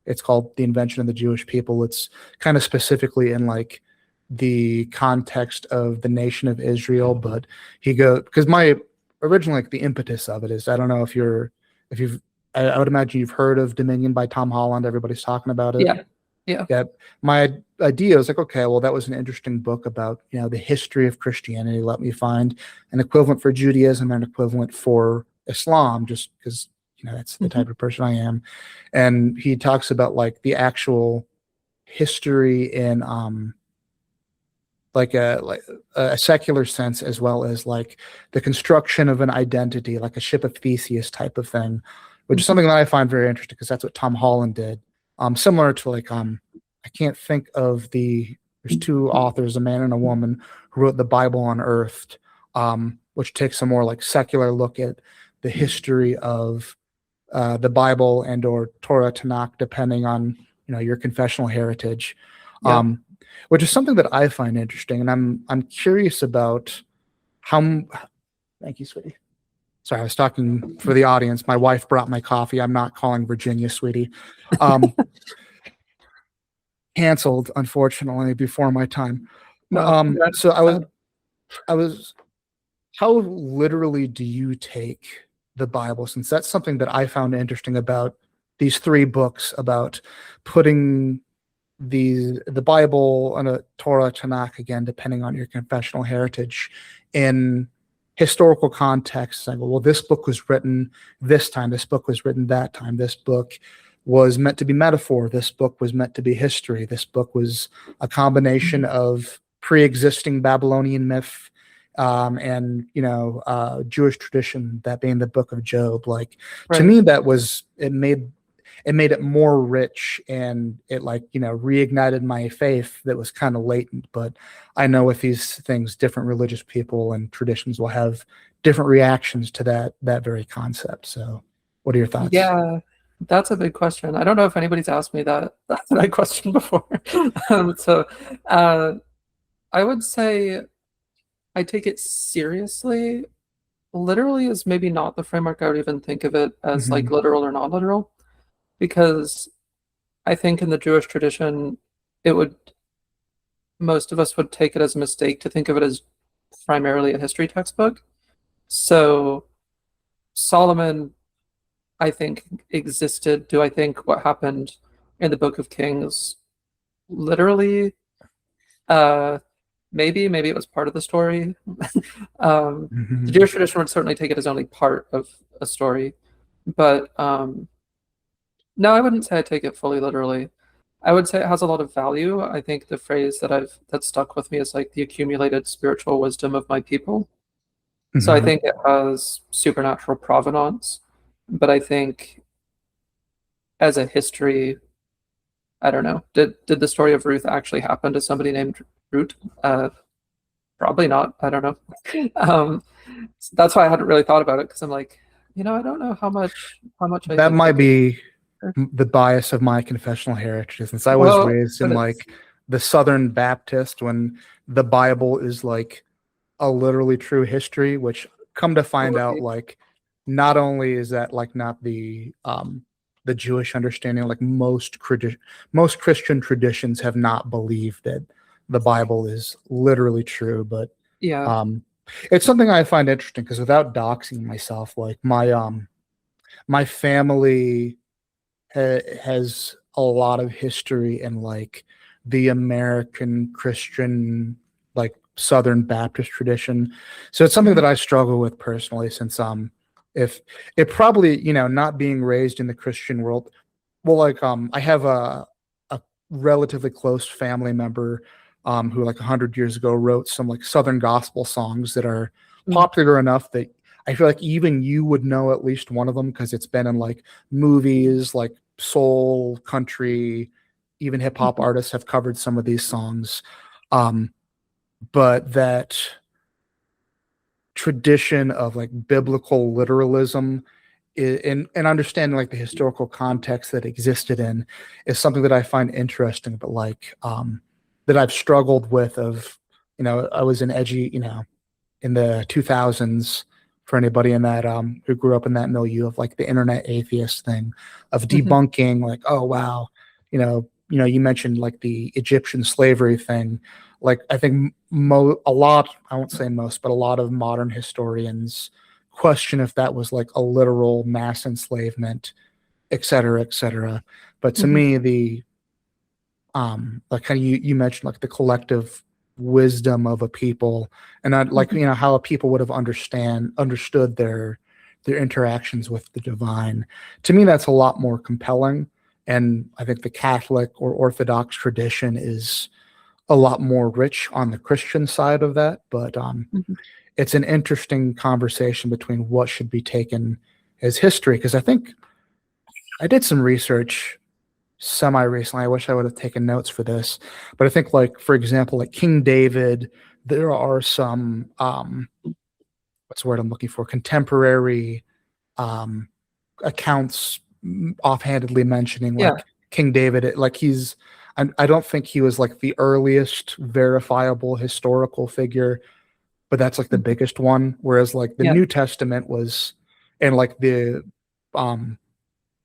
it's called The Invention of the Jewish People. It's kind of specifically in like the context of the nation of Israel, but because my originally, like, the impetus of it is, I don't know if you've I would imagine you've heard of Dominion by Tom Holland. Everybody's talking about it. yeah, yeah. Yeah, my idea was like, okay, well, that was an interesting book about, the history of Christianity. Let me find an equivalent for Judaism and an equivalent for Islam, just because, that's the Mhm. type of person I am. And he talks about like the actual history in like a secular sense, as well as like the construction of an identity, like a ship of Theseus type of thing, which is Mhm. something that I find very interesting because that's what Tom Holland did. Similar to like I can't think of there's two authors, a man and a woman, who wrote the Bible Unearthed, which takes a more like secular look at the history of the Bible and or Torah Tanakh, depending on your confessional heritage, Yeah. um, which is something that I find interesting, and I'm curious about how. Thank you, sweetie. Sorry, I was talking for the audience. My wife brought my coffee. I'm not calling Virginia, sweetie. Um, Canceled, unfortunately, before my time. No, Well, so congrats. I was. How literally do you take the Bible? Since that's something that I found interesting about these three books, about putting the Bible and a Torah, Tanakh, again, depending on your confessional heritage, in historical context. Like, well, this book was written this time. This book was written that time. This book was meant to be metaphor. This book was meant to be history. This book was a combination of pre-existing Babylonian myth, and Jewish tradition, that being the Book of Job. Like, to Right. me, it made it more rich, and it, like, reignited my faith that was kind of latent. But I know with these things, different religious people and traditions will have different reactions to that very concept. So what are your thoughts? Yeah, that's a big question. I don't know if anybody's asked me that question before. So, uh, I would say I take it seriously. Literally is maybe not the framework I would even think of it as, like, Hmm. literal or non-literal, because I think in the Jewish tradition, it would most of us would take it as a mistake to think of it as primarily a history textbook. So Solomon, I think, existed. Do I think what happened in the Book of Kings literally? Uh, maybe it was part of the story. The Hmm. Jewish tradition would certainly take it as only part of a story, but no, I wouldn't say I take it fully literally. I would say it has a lot of value. I think the phrase that stuck with me is like the accumulated spiritual wisdom of my people. So I Hmm. think it has supernatural provenance, but I think as a history, I don't know. Did the story of Ruth actually happen to somebody named Ruth? Probably not. I don't know. Um, that's why I hadn't really thought about it, because I'm like, I don't know how much I That think might that could. be the bias of my confessional heritage, since I was Well, raised but in it's like the Southern Baptist, when the Bible is like a literally true history, which, come to find out, totally, like, not only is that like not the Jewish understanding, like most Christian traditions have not believed that the Bible is literally true, but yeah. um it's something I find interesting, because without doxing myself, like my family has a lot of history in like the American Christian, like Southern Baptist tradition. So it's something Mhm. that I struggle with personally, since if it probably, not being raised in the Christian world, well, like, I have a relatively close family member, who, like, 100 years ago, wrote some like Southern gospel songs that are Mm. popular enough that I feel like even you would know at least one of them, because it's been in like movies, like soul, country, even hip hop Mhm. artists have covered some of these songs. Um, but that tradition of like biblical literalism, and understanding like the historical context that existed in, is something that I find interesting, but like, that I've struggled with, of I was in edgy, in the 2000s, for anybody in that who grew up in that milieu of like the internet atheist thing of Mhm. debunking, like, oh wow, you mentioned like the Egyptian slavery thing. Like I think a lot, I won't say most, but a lot of modern historians question if that was like a literal mass enslavement, et cetera, et cetera. But to Mhm. me, like how you mentioned like the collective wisdom of a people, and I like, Mhm. how a people would have understood their interactions with the divine. To me, that's a lot more compelling. And I think the Catholic or Orthodox tradition is a lot more rich on the Christian side of that. But Mhm. it's an interesting conversation between what should be taken as history. Because I think I did some research semi recently. I wish I would have taken notes for this, but I think, like, for example, like King David, there are some what's the word I'm looking for? Contemporary um, accounts offhandedly mentioning Yeah. like King David. Like I don't think he was like the earliest verifiable historical figure, but that's like the Mhm. biggest one. Whereas like the Yeah. New Testament was, and like um,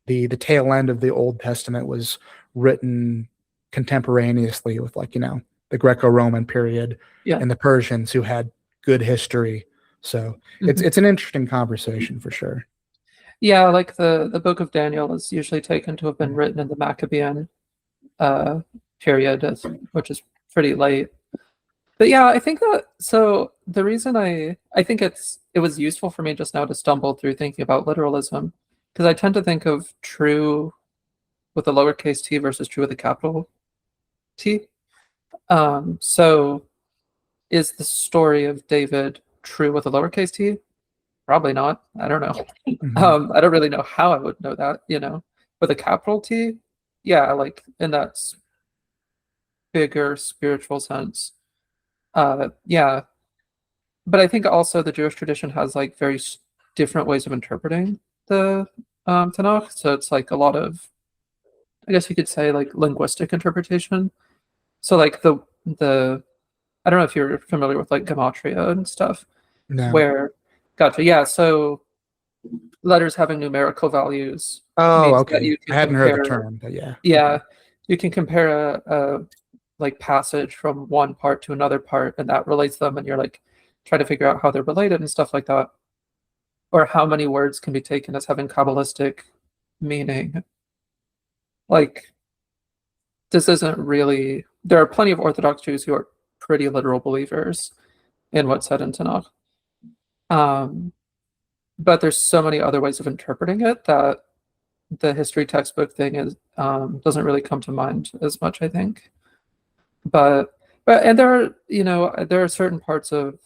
the tail end of the Old Testament was written contemporaneously with, like, the Greco-Roman period Yeah. and the Persians, who had good history. So it's Mhm. it's an interesting conversation for sure. Yeah, like the Book of Daniel is usually taken to have been Mhm. written in the Maccabean uh, period, which is pretty late. But yeah, I think that so the reason I think it was useful for me just now to stumble through thinking about literalism, because I tend to think of true with a lowercase t versus true with a capital T. So is the story of David true with a lowercase t? Probably not. I don't know. Mhm. I don't really know how I would know that, with a capital T. Yeah, like in that bigger spiritual sense. Yeah, but I think also the Jewish tradition has like very different ways of interpreting the Tanakh. So it's like a lot of, I guess you could say, like linguistic interpretation. So like the I don't know if you're familiar with like gematria and stuff, No. where gotcha, yeah. So letters having numerical values Oh, means that okay. you I can hadn't heard the compare, term, but yeah. yeah, you can compare a like passage from one part to another part, and that relates them, and you're like trying to figure out how they're related and stuff like that, or how many words can be taken as having Kabbalistic meaning. Like, this isn't really, there are plenty of Orthodox Jews who are pretty literal believers in what's said in Tanakh. Um, but there's so many other ways of interpreting it that the history textbook thing is doesn't really come to mind as much, I think. But and there are certain parts of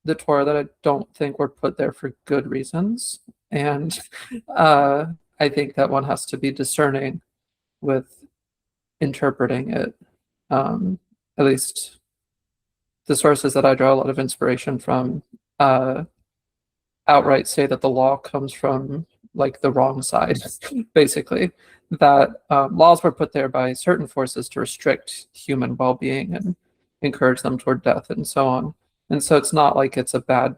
the Torah that I don't think were put there for good reasons, and uh, I think that one has to be discerning with interpreting it. Um, at least the sources that I draw a lot of inspiration from uh, outright say that the law comes from like the wrong side, basically. That laws were put there by certain forces to restrict human well-being and encourage them toward death and so on. And so it's not like it's a bad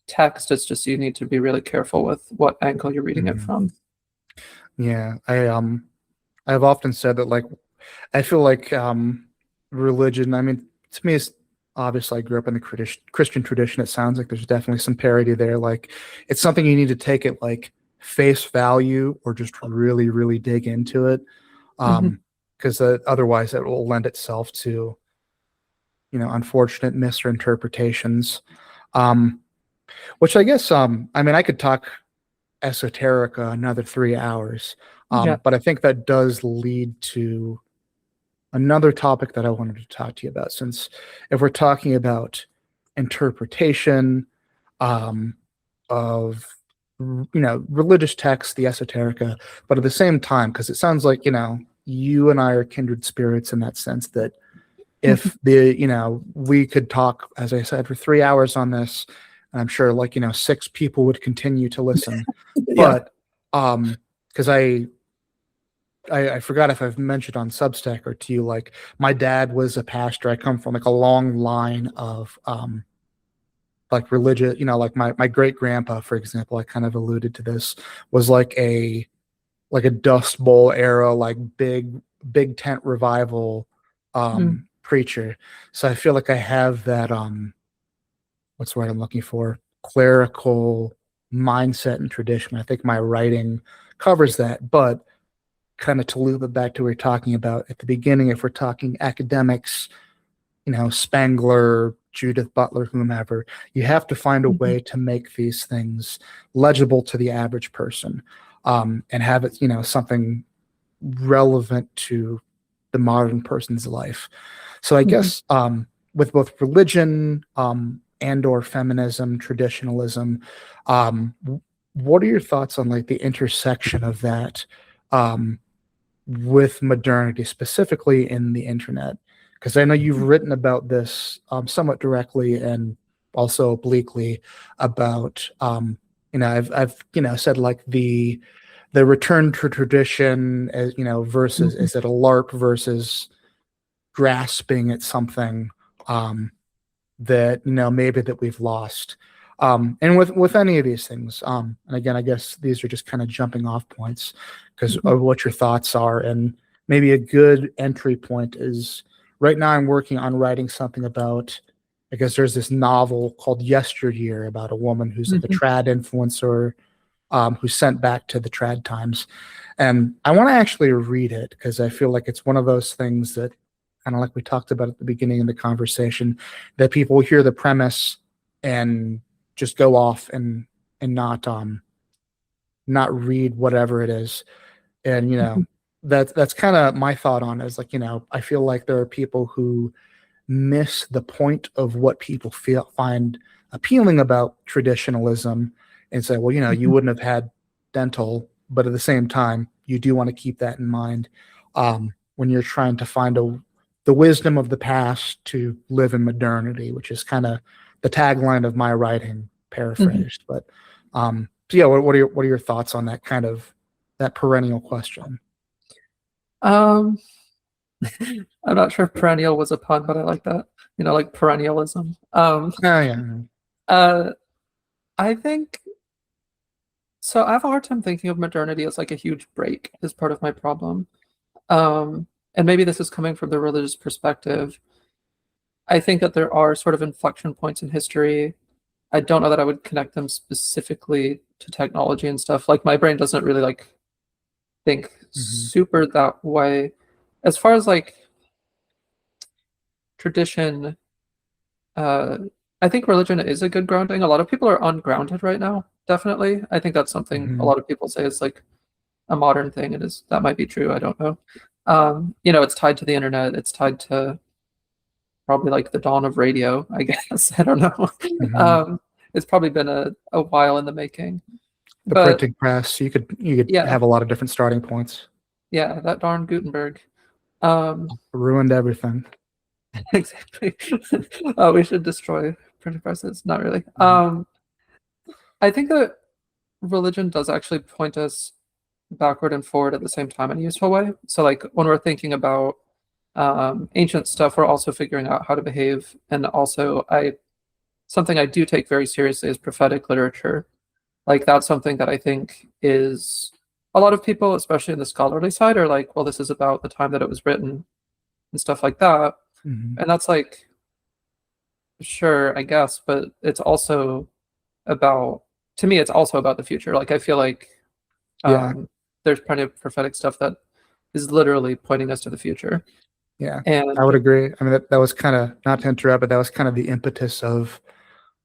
text. It's just you need to be really careful with what angle you're reading it Mhm. from. Yeah, I've often said that, like, I feel like religion, I mean, to me, it's obviously, I grew up in the Christian tradition. It sounds like there's definitely some parity there. Like, it's something you need to take at like face value or just really, really dig into it. Mhm. Because otherwise it will lend itself to, unfortunate misinterpretations. Um, which I guess, I mean, I could talk esoteric another 3 hours. Yeah. But I think that does lead to another topic that I wanted to talk to you about. Since if we're talking about interpretation um, of religious texts, the esoterica, but at the same time, because it sounds like you and I are kindred spirits in that sense, that Mhm. if we could talk, as I said, for 3 hours on this, and I'm sure like 6 people would continue to listen, Yeah. but because I I forgot if I've mentioned on Substack or to you, like my dad was a pastor. I come from like a long line of like religious, like my great grandpa, for example, I kind of alluded to this, was like a Dust Bowl era, like big tent revival Mm, preacher. So I feel like I have that what's the word I'm looking for? Clerical mindset and tradition. I think my writing covers that, but kind of to loop it back to what we are talking about at the beginning, if we're talking academics, Spangler, Judith Butler, whomever, you have to find a mhm, way to make these things legible to the average person, and have it, something relevant to the modern person's life. So I mhm, guess with both religion and or feminism, traditionalism, what are your thoughts on like the intersection of that um, with modernity, specifically in the internet? Because I know you've written about this somewhat directly and also obliquely about, I've said like the return to tradition, as versus, mhm, is it a LARP versus grasping at something um, that maybe that we've lost. And with any of these things, and again, I guess these are just kind of jumping off points because mhm, of what your thoughts are. And maybe a good entry point is right now I'm working on writing something about, I guess there's this novel called Yesteryear about a woman who's like a mhm, trad influencer, who's sent back to the trad times. And I want to actually read it because I feel like it's one of those things that, kind of like we talked about at the beginning of the conversation, that people hear the premise and just go off and not read whatever it is. And mhm, that's kind of my thought on it, is like, I feel like there are people who miss the point of what people find appealing about traditionalism, and say, well, you mhm, wouldn't have had dental, but at the same time, you do want to keep that in mind when you're trying to find the wisdom of the past to live in modernity, which is kind of the tagline of my writing, mhm. paraphrased. But so yeah, what are your thoughts on that kind of that perennial question? Um, I'm not sure if perennial was a pun, but I like that. Like perennialism. Oh yeah. Uh, I think so. I have a hard time thinking of modernity as like a huge break, is part of my problem. And maybe this is coming from the religious perspective. I think that there are sort of inflection points in history. I don't know that I would connect them specifically to technology and stuff. Like my brain doesn't really like think Hmm. super that way. As far as like tradition, uh, I think religion is a good grounding. A lot of people are ungrounded right now, definitely. I think that's something a Hmm. lot of people say is like a modern thing. It is, that might be true. I don't know. It's tied to the internet. It's tied to probably like the dawn of radio, I guess. I don't know. Hmm. Um, it's probably been a while in the making. The But printing press, you could yeah, have a lot of different starting points. yeah, that darn Gutenberg. Um, Ruined everything. exactly. Oh, we should destroy printing presses. Not really. Mhm. I think that religion does actually point us backward and forward at the same time in a useful way. So, like when we're thinking about ancient stuff, we're also figuring out how to behave. And also, I something I do take very seriously is prophetic literature. Like that's something that I think is a lot of people, especially in the scholarly side, are like, well, this is about the time that it was written and stuff like that. Mhm. And that's like, sure, I guess, but it's also about, to me, it's also about the future. Like I feel like Yeah, um, there's plenty of prophetic stuff that is literally pointing us to the future. yeah, I would And agree. I mean, that was kind of, not to interrupt, but that was kind of the impetus of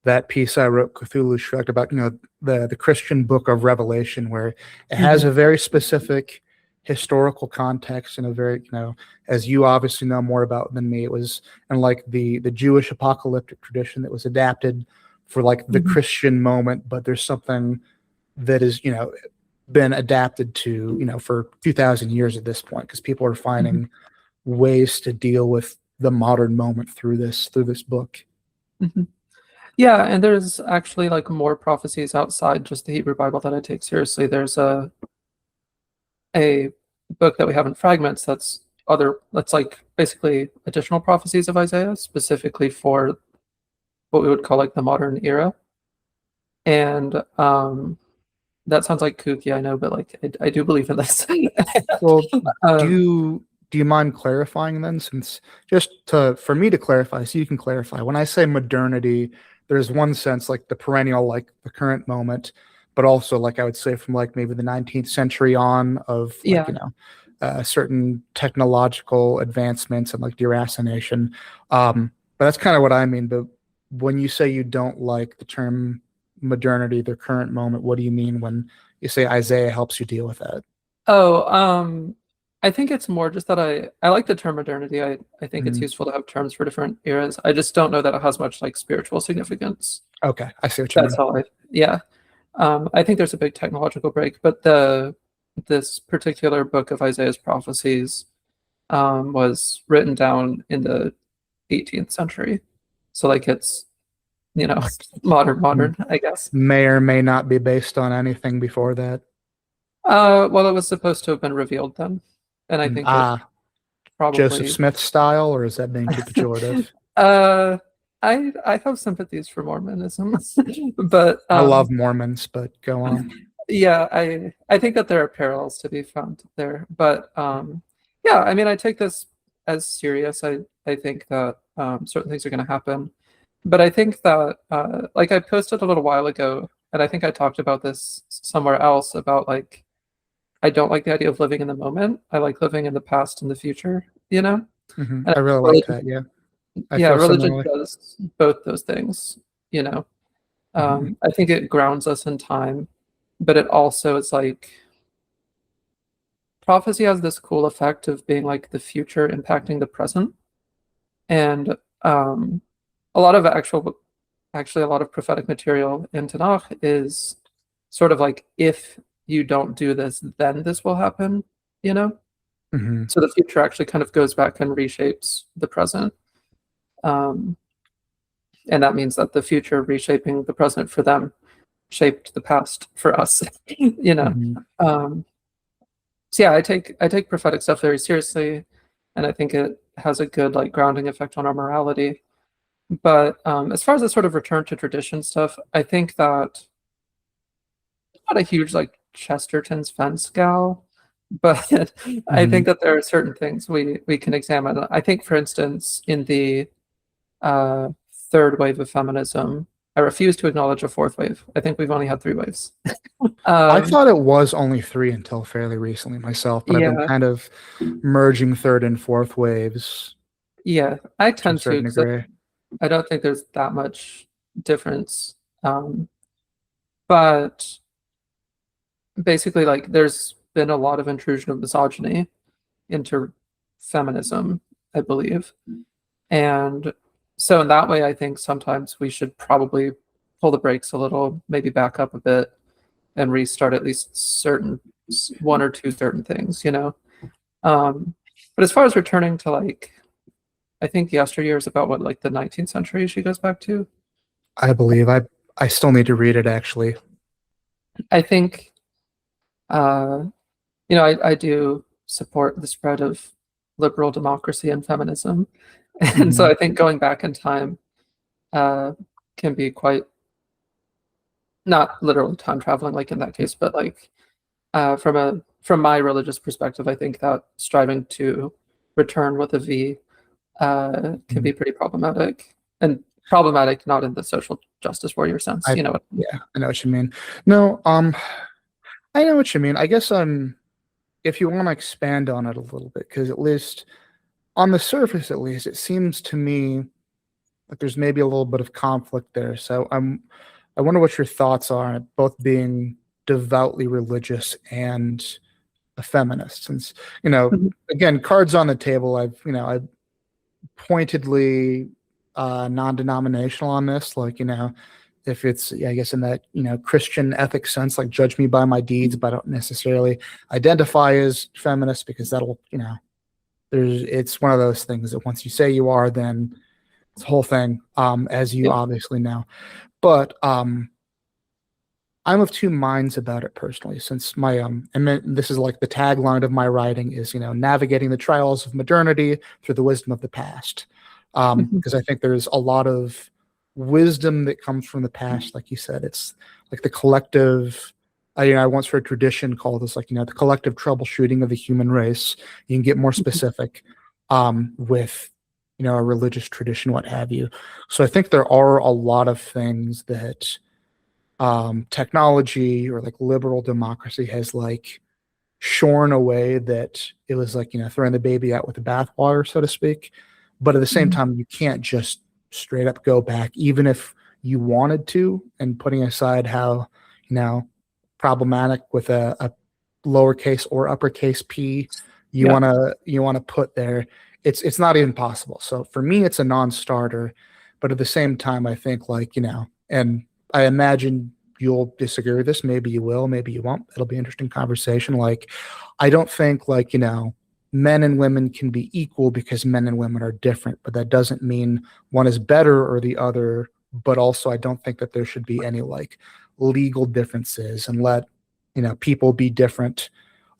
that piece I wrote, Cthulhu Shrugged, about the Christian book of Revelation, where it has Mhm, a very specific historical context and a very, as you obviously know more about than me, it was in like the Jewish apocalyptic tradition that was adapted for like the mhm, Christian moment, but there's something that is been adapted to for 2,000 years at this point, because people are mhm, finding ways to deal with the modern moment through this book. mhm. Yeah, and there's actually like more prophecies outside just the Hebrew Bible that I take seriously. There's a book that we have in fragments that's like basically additional prophecies of Isaiah, specifically for what we would call like the modern era. And that sounds like kooky, I know, but like I do believe in this. Well, um, do you mind clarifying then, since for me to clarify, so you can clarify. When I say modernity, there's one sense like the perennial, like the current moment, but also like I would say from like maybe the 19th century on of like, yeah. certain technological advancements and like deracination. But that's kind of what I mean. But when you say you don't like the term modernity, the current moment, what do you mean when you say Isaiah helps you deal with that? Oh, I think it's more just that I like the term modernity. I think it's Mhm. useful to have terms for different eras. I just don't know that it has much like spiritual significance. Okay, I see what you That's mean. all yeah. I think there's a big technological break, but this particular book of Isaiah's prophecies was written down in the 18th century. So like it's, you know, modern, I guess. May or may not be based on anything before that. Well, it was supposed to have been revealed then, and I think it Joseph probably. Smith style, or is that being too pejorative? uh, I have sympathies for Mormonism, but I love Mormons, but go on. yeah, I think that there are parallels to be found there. But yeah, I mean, I take this as serious. I think that certain things are going to happen, but I think that like I posted a little while ago, and I think I talked about this somewhere else about like I don't like the idea of living in the moment. I like living in the past and the future, you know? And I I really think like that. Yeah, I yeah, feel religion similarly. does both those things, you know? Hmm. I think it grounds us in time, but it also is like prophecy has this cool effect of being like the future impacting the present. And a lot of actually a lot of prophetic material in Tanakh is sort of like if you don't do this, then this will happen, you know? Hmm. So the future actually kind of goes back and reshapes the present. Um, and that means that the future reshaping the present for them shaped the past for us, you know. Hmm. Um, so yeah, I take prophetic stuff very seriously, and I think it has a good like grounding effect on our morality. But as far as the sort of return to tradition stuff, I think that I'm not a huge like Chesterton's fence gal, but I Hmm. think that there are certain things we can examine. I think, for instance, in the uh, third wave of feminism, I refuse to acknowledge a fourth wave. I think we've only had three waves. I Um, thought it was only three until fairly recently myself, but I've been yeah, kind of merging third and fourth waves yeah, I to a tend to certain because degree. I don't think there's that much difference. But basically, like, there's been a lot of intrusion of misogyny into feminism, I believe. And so, in that way, I think sometimes we should probably pull the brakes a little, maybe back up a bit and restart at least one or two certain things, you know? Um, but as far as returning to like, I think yesteryear is about what, like the 19th century she goes back to. I believe I still need to read it actually. I think, uh, I do support the spread of liberal democracy and feminism. And so Hmm. I think going back in time uh, can be quite, not literally time traveling like in that case, but like from my religious perspective, I think that striving to return with a V can be pretty problematic, and problematic not in the social justice warrior sense. I You know what I mean? Yeah, I know what you mean. No, I know what you mean. I guess if you want to expand on it a little bit, because at least on the surface, at least, it seems to me like there's maybe a little bit of conflict there. So I wonder what your thoughts are on it, both being devoutly religious and a feminist. Since, Mhm. again, cards on the table, I've pointedly non-denominational on this, like, if it's, I guess, in that, Christian ethics sense, like judge me by my deeds, but I don't necessarily identify as feminist because that'll, it's one of those things that once you say you are, then it's a whole thing, as you Yeah. obviously know. But I'm of two minds about it personally, since my and this is like the tagline of my writing is, navigating the trials of modernity through the wisdom of the past. Mhm. Because I think there's a lot of wisdom that comes from the past, like you said. It's like the collective. I once heard tradition call this like, the collective troubleshooting of the human race. You can get more specific with, a religious tradition, what have you. So I think there are a lot of things that technology or like liberal democracy has like shorn away, that it was like, throwing the baby out with the bathwater, so to speak. But at the same Mhm. time, you can't just straight up go back, even if you wanted to, and putting aside how, you know, problematic with a lowercase or uppercase p Yeah. you want to put there. It's not even possible. So for me, it's a non-starter. But at the same time, I think like, and I imagine you'll disagree with this. Maybe you will, maybe you won't. It'll be an interesting conversation. Like, I don't think like, men and women can be equal because men and women are different, but that doesn't mean one is better or the other. But also, I don't think that there should be any like legal differences, and let, people be different.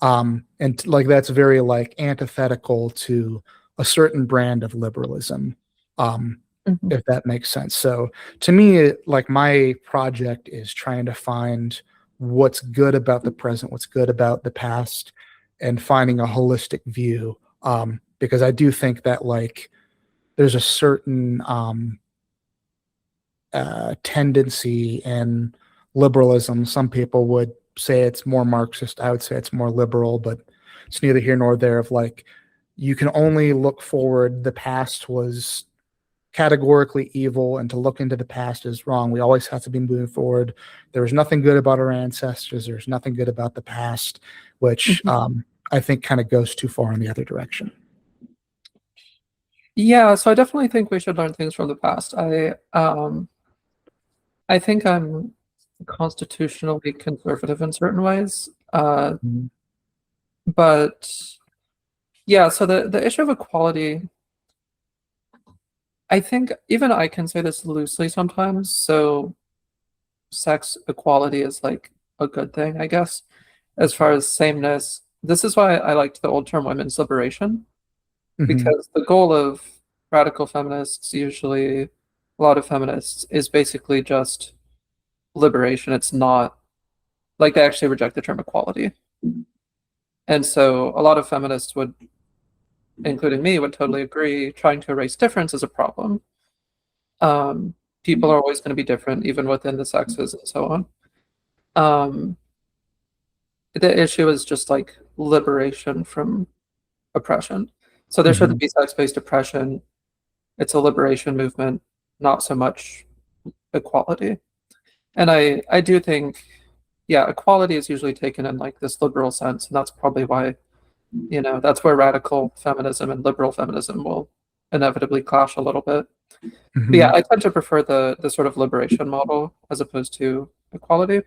And like, that's very like antithetical to a certain brand of liberalism. Um, Mhm. if that makes sense. So to me, like, my project is trying to find what's good about the present, what's good about the past, and finding a holistic view. Because I do think that like there's a certain tendency in liberalism. Some people would say it's more Marxist. I would say it's more liberal, but it's neither here nor there. Of like, you can only look forward. The past was categorically evil, and to look into the past is wrong. We always have to be moving forward. There was nothing good about our ancestors. There's nothing good about the past, which Mhm. I think kind of goes too far in the other direction. Yeah, so I definitely think we should learn things from the past. I think I'm constitutionally conservative in certain ways. Mhm. But yeah, so the issue of equality, I think even I can say this loosely sometimes. So sex equality is like a good thing, I guess, as far as sameness. This is why I liked the old term women's liberation, Mhm. because the goal of radical feminists, usually a lot of feminists, is basically just liberation. It's not like they actually reject the term equality. And so a lot of feminists would, including me, would totally agree trying to erase difference is a problem. Um, People are always going to be different, even within the sexes and so on. Um, the issue is just like liberation from oppression. So there shouldn't Mhm. be sex-based oppression. It's a liberation movement, not so much equality. And I do think, yeah, equality is usually taken in like this liberal sense, and that's probably why, that's where radical feminism and liberal feminism will inevitably clash a little bit. But yeah, Mhm. I tend to prefer the sort of liberation model as opposed to equality.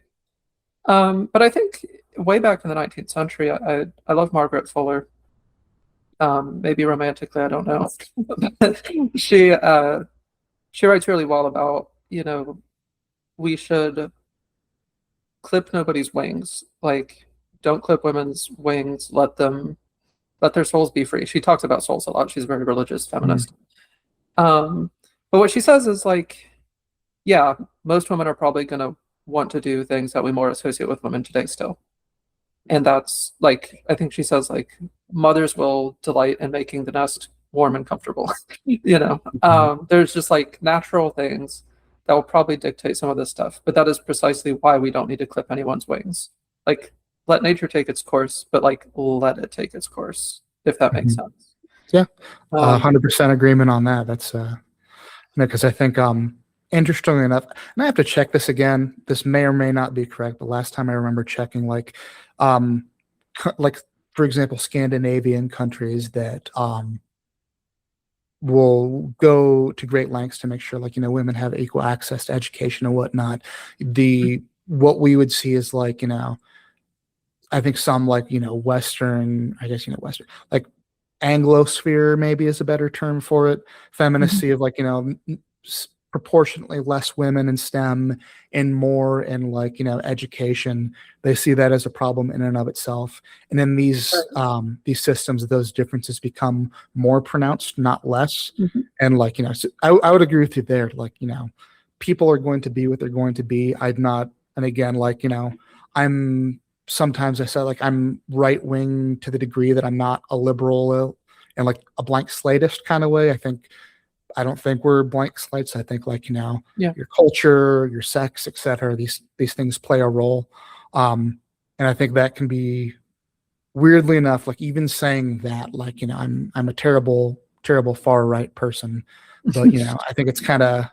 But I think way back in the 19th century, I love Margaret Fuller. Maybe romantically, I don't know. She she writes really well about, we should clip nobody's wings. Like, don't clip women's wings. Let their souls be free. She talks about souls a lot. She's a very religious Mhm. feminist. Um, but what she says is like, yeah, most women are probably gonna want to do things that we more associate with women today still. And that's like, I think she says like mothers will delight in making the nest warm and comfortable. Mhm. There's just like natural things that will probably dictate some of this stuff, but that is precisely why we don't need to clip anyone's wings. Like, let nature take its course, but like let it take its course, if that makes Mhm. sense. Yeah, um 100% agreement on that. That's because I think interestingly enough, and I have to check this again. This may or may not be correct, but last time I remember checking, like, um, like, for example, Scandinavian countries that will go to great lengths to make sure, like, women have equal access to education and whatnot. The What we would see is like, I think some like, Western, I guess, Western, like Anglosphere maybe is a better term for it. Feminists Mhm. see of like, proportionately less women in STEM and more in like, education, they see that as a problem in and of itself. And in these systems, those differences become more pronounced, not less. Mhm. And like, so I would agree with you there. Like, people are going to be what they're going to be. I'd not, and again, like, I'm sometimes I say like I'm right wing to the degree that I'm not a liberal and like a blank slatist kind of way. I don't think we're blank slates. I think like, Yeah. your culture, your sex, etc. These things play a role. And I think that can be weirdly enough, like even saying that, like, I'm a terrible, terrible far right person. But I think it's kind of,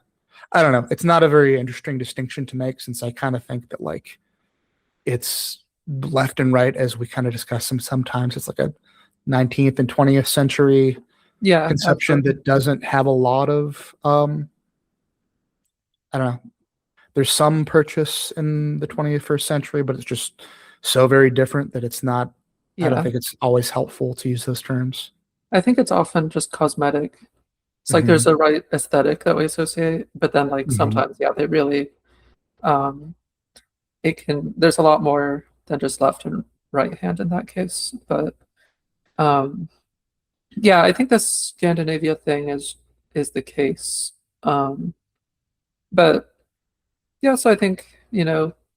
I don't know, it's not a very interesting distinction to make, since I kind of think that like it's left and right, as we kind of discuss sometimes it's like a 19th and 20th century Yeah, conception absolutely. that doesn't have a lot of I don't know. There's some purchase in the 21st century, but it's just so very different that it's not. I don't Yeah. think it's always helpful to use those terms. I think it's often just cosmetic. It's like Hmm. there's a right aesthetic that we associate, but then like Hmm. sometimes, yeah, they really um there's a lot more than just left and right hand in that case. But um yeah, I think this Scandinavia thing is the case. But yeah, so I think,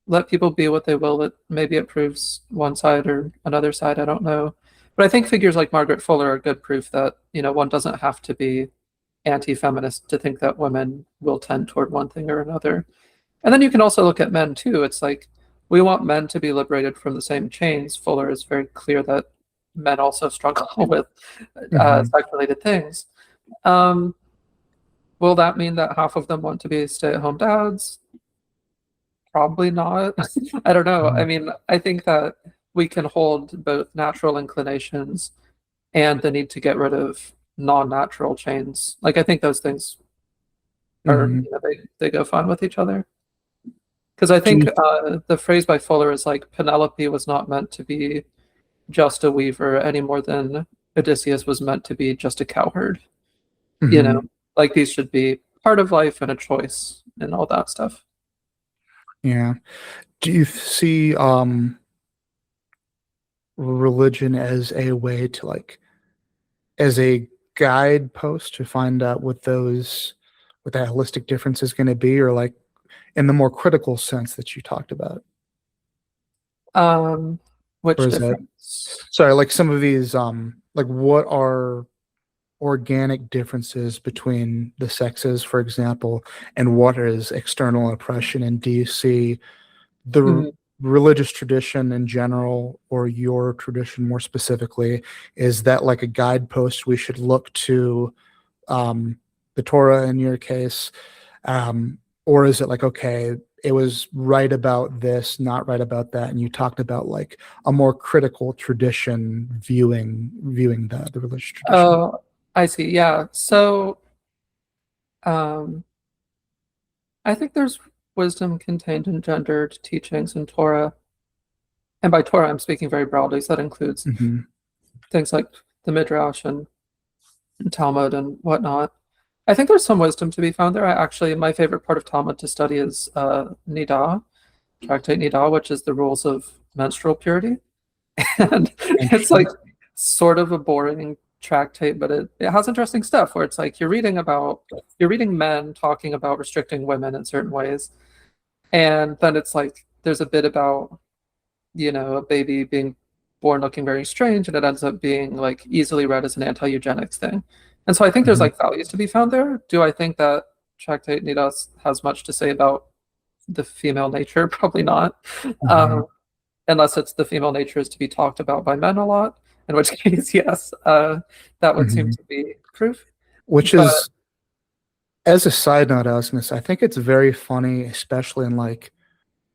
let people be what they will. Maybe it proves one side or another side, I don't know. But I think figures like Margaret Fuller are good proof that, one doesn't have to be anti-feminist to think that women will tend toward one thing or another. And then you can also look at men too. It's like we want men to be liberated from the same chains. Fuller is very clear that men also struggle with Hmm. sex-related things. Um, will that mean that half of them want to be stay-at-home dads? Probably not. I don't know. I mean, I think that we can hold both natural inclinations and the need to get rid of non-natural chains. Like I think those things are, Hmm. they go fine with each other. Because I Do think you? the phrase by Fuller is like Penelope was not meant to be just a weaver any more than Odysseus was meant to be just a cowherd. You know, Hmm. like these should be part of life and a choice and all that stuff. Yeah. Do you see religion as a way to like, as a guidepost to find out what that holistic difference is going to be, or like in the more critical sense that you talked about? Um, Or which is that, difference? sorry, like some of these like what are organic differences between the sexes, for example, and what is external oppression? And do you see the Mhm. religious tradition in general, or your tradition more specifically, is that like a guidepost we should look to, um, the Torah in your case, um, or is it like, okay, it was right about this, not right about that, and you talked about like a more critical tradition viewing the religious tradition? Oh, I see. Yeah. So, um, I think there's wisdom contained in gendered teachings in Torah. And by Torah, I'm speaking very broadly, so that includes Hmm. things like the Midrash and Talmud and whatnot. I think there's some wisdom to be found there. My favorite part of Talmud to study is Nida, Tractate Nida, which is the rules of menstrual purity. And it's like Interesting. sort of a boring tractate, but it has interesting stuff where it's like you're reading men talking about restricting women in certain ways. And then it's like there's a bit about, a baby being born looking very strange, and it ends up being like easily read as an anti-eugenics thing. And so I think there's Hmm. like values to be found there. Do I think that Tractate Nidas has much to say about the female nature? Probably not. Hmm. Um, unless it's the female nature is to be talked about by men a lot, in which case, yes, that would seem Hmm. to be proof. Which But is, as a side note, I was going to say, I think it's very funny, especially in like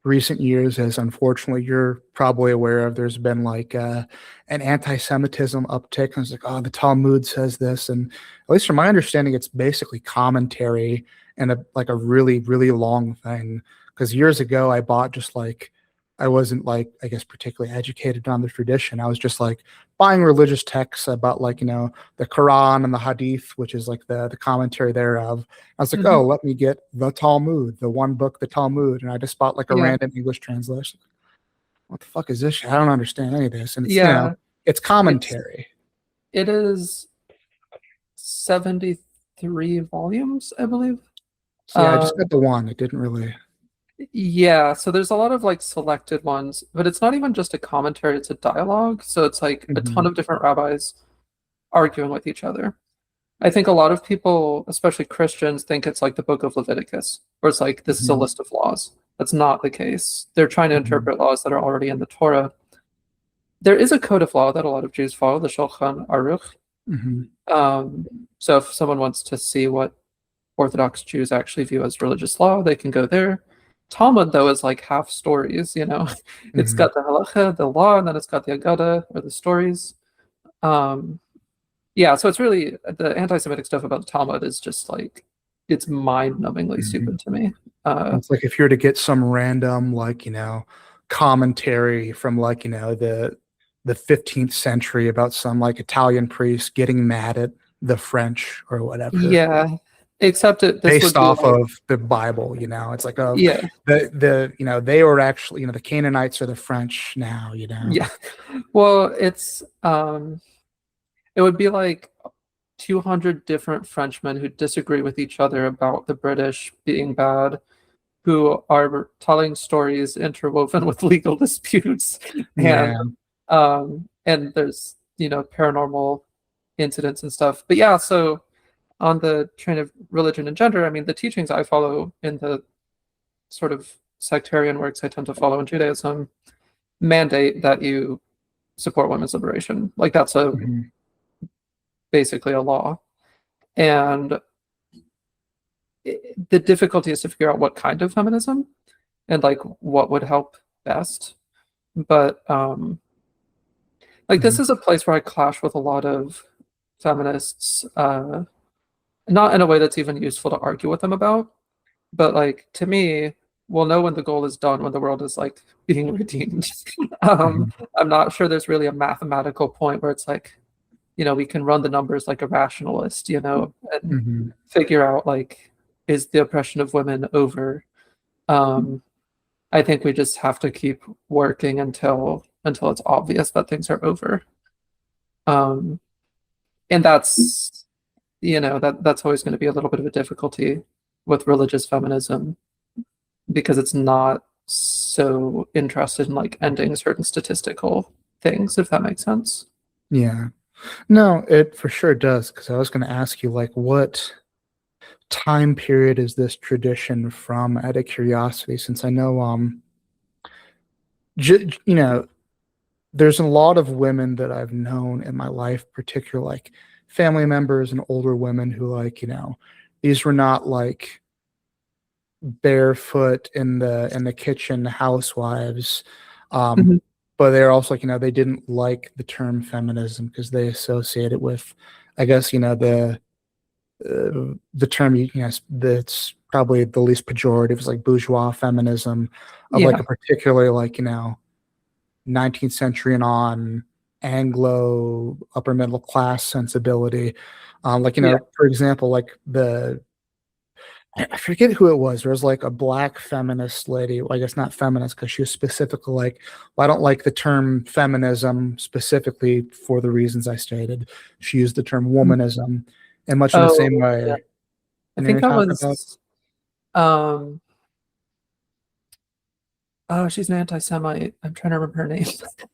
recent years, as unfortunately you're probably aware of, there's been like an anti-Semitism uptick. And it's like, oh, the Talmud says this, and at least from my understanding, it's basically commentary and like a really, really long thing. Because years ago, I bought just like I wasn't like, I guess, particularly educated on the tradition. I was just like buying religious texts about like, the Quran and the Hadith, which is like the commentary thereof. I was like, Mhm. oh, let me get the Talmud, the one book, the Talmud. And I just bought like a Yeah. random English translation. What the fuck is this shit? I don't understand any of this. And it's, Yeah. it's It's commentary. it is 73 volumes, I believe. So yeah, I Uh, just got the one. It didn't really. yeah, so there's a lot of like selected ones, but it's not even just a commentary, it's a dialogue. So it's like a ton Mhm, of different rabbis arguing with each other. I think a lot of people, especially Christians, think it's like the book of Leviticus, where it's like this is a mhm, list of laws. That's not the case. They're trying to mhm, interpret laws that are already in the Torah. There is a code of law that a lot of Jews follow, the Shulchan Aruch. mhm, Um, so if someone wants to see what Orthodox Jews actually view as religious law, they can go there. Talmud, though, is like half stories, you know. It's mhm, got the halacha, the law, and then it's got the Agada, or the stories. Um, yeah, so it's really the anti-Semitic stuff about the Talmud is just like it's mind-numbingly mhm. stupid to me. It's like if you're to get some random like commentary from like the 15th century about some like Italian priest getting mad at the French or whatever Yeah, except this would based be off like of the Bible, it's like of yeah, the they were actually the Canaanites are the French now, yeah. Well, it would be like 200 different Frenchmen who disagree with each other about the British being bad, who are telling stories interwoven with legal disputes, Yeah. and there's paranormal incidents and stuff. But yeah, so on the train of religion and gender, I mean, the teachings I follow in the sort of sectarian works I tend to follow in Judaism mandate that you support women's liberation. Like that's a Mhm. basically a law. And the difficulty is to figure out what kind of feminism and like what would help best. But like this Mhm. is a place where I clash with a lot of feminists, not in a way that's even useful to argue with them about, but like to me, we'll know when the goal is done, when the world is like being redeemed. Mhm. I'm not sure there's really a mathematical point where it's like, we can run the numbers like a rationalist, and Mhm. figure out like, is the oppression of women over? Um, I think we just have to keep working until it's obvious that things are over. Um, and that's always going to be a little bit of a difficulty with religious feminism because it's not so interested in like ending certain statistical things, if that makes sense. Yeah. No, it for sure does, because I was going to ask you, like, what time period is this tradition from, out of curiosity, since I know, you know, there's a lot of women that I've known in my life, particularly like family members and older women who, like, these were not like barefoot in the kitchen housewives, um, Mhm. but they're also like, they didn't like the term feminism because they associate it with, I guess, the term that's probably the least pejorative is like bourgeois feminism, of like Yeah, a particularly like 19th century and on Anglo upper middle class sensibility, like yeah, for example, like I forget who it was. There was like a black feminist lady. Well, I guess not feminist because she was specifically like, well, I don't like the term feminism specifically for the reasons I stated. She used the term Mhm. womanism, and much in the same Oh, yeah. way. I You know what think you're that talking about? was oh, she's an anti-Semite. I'm trying to remember her name.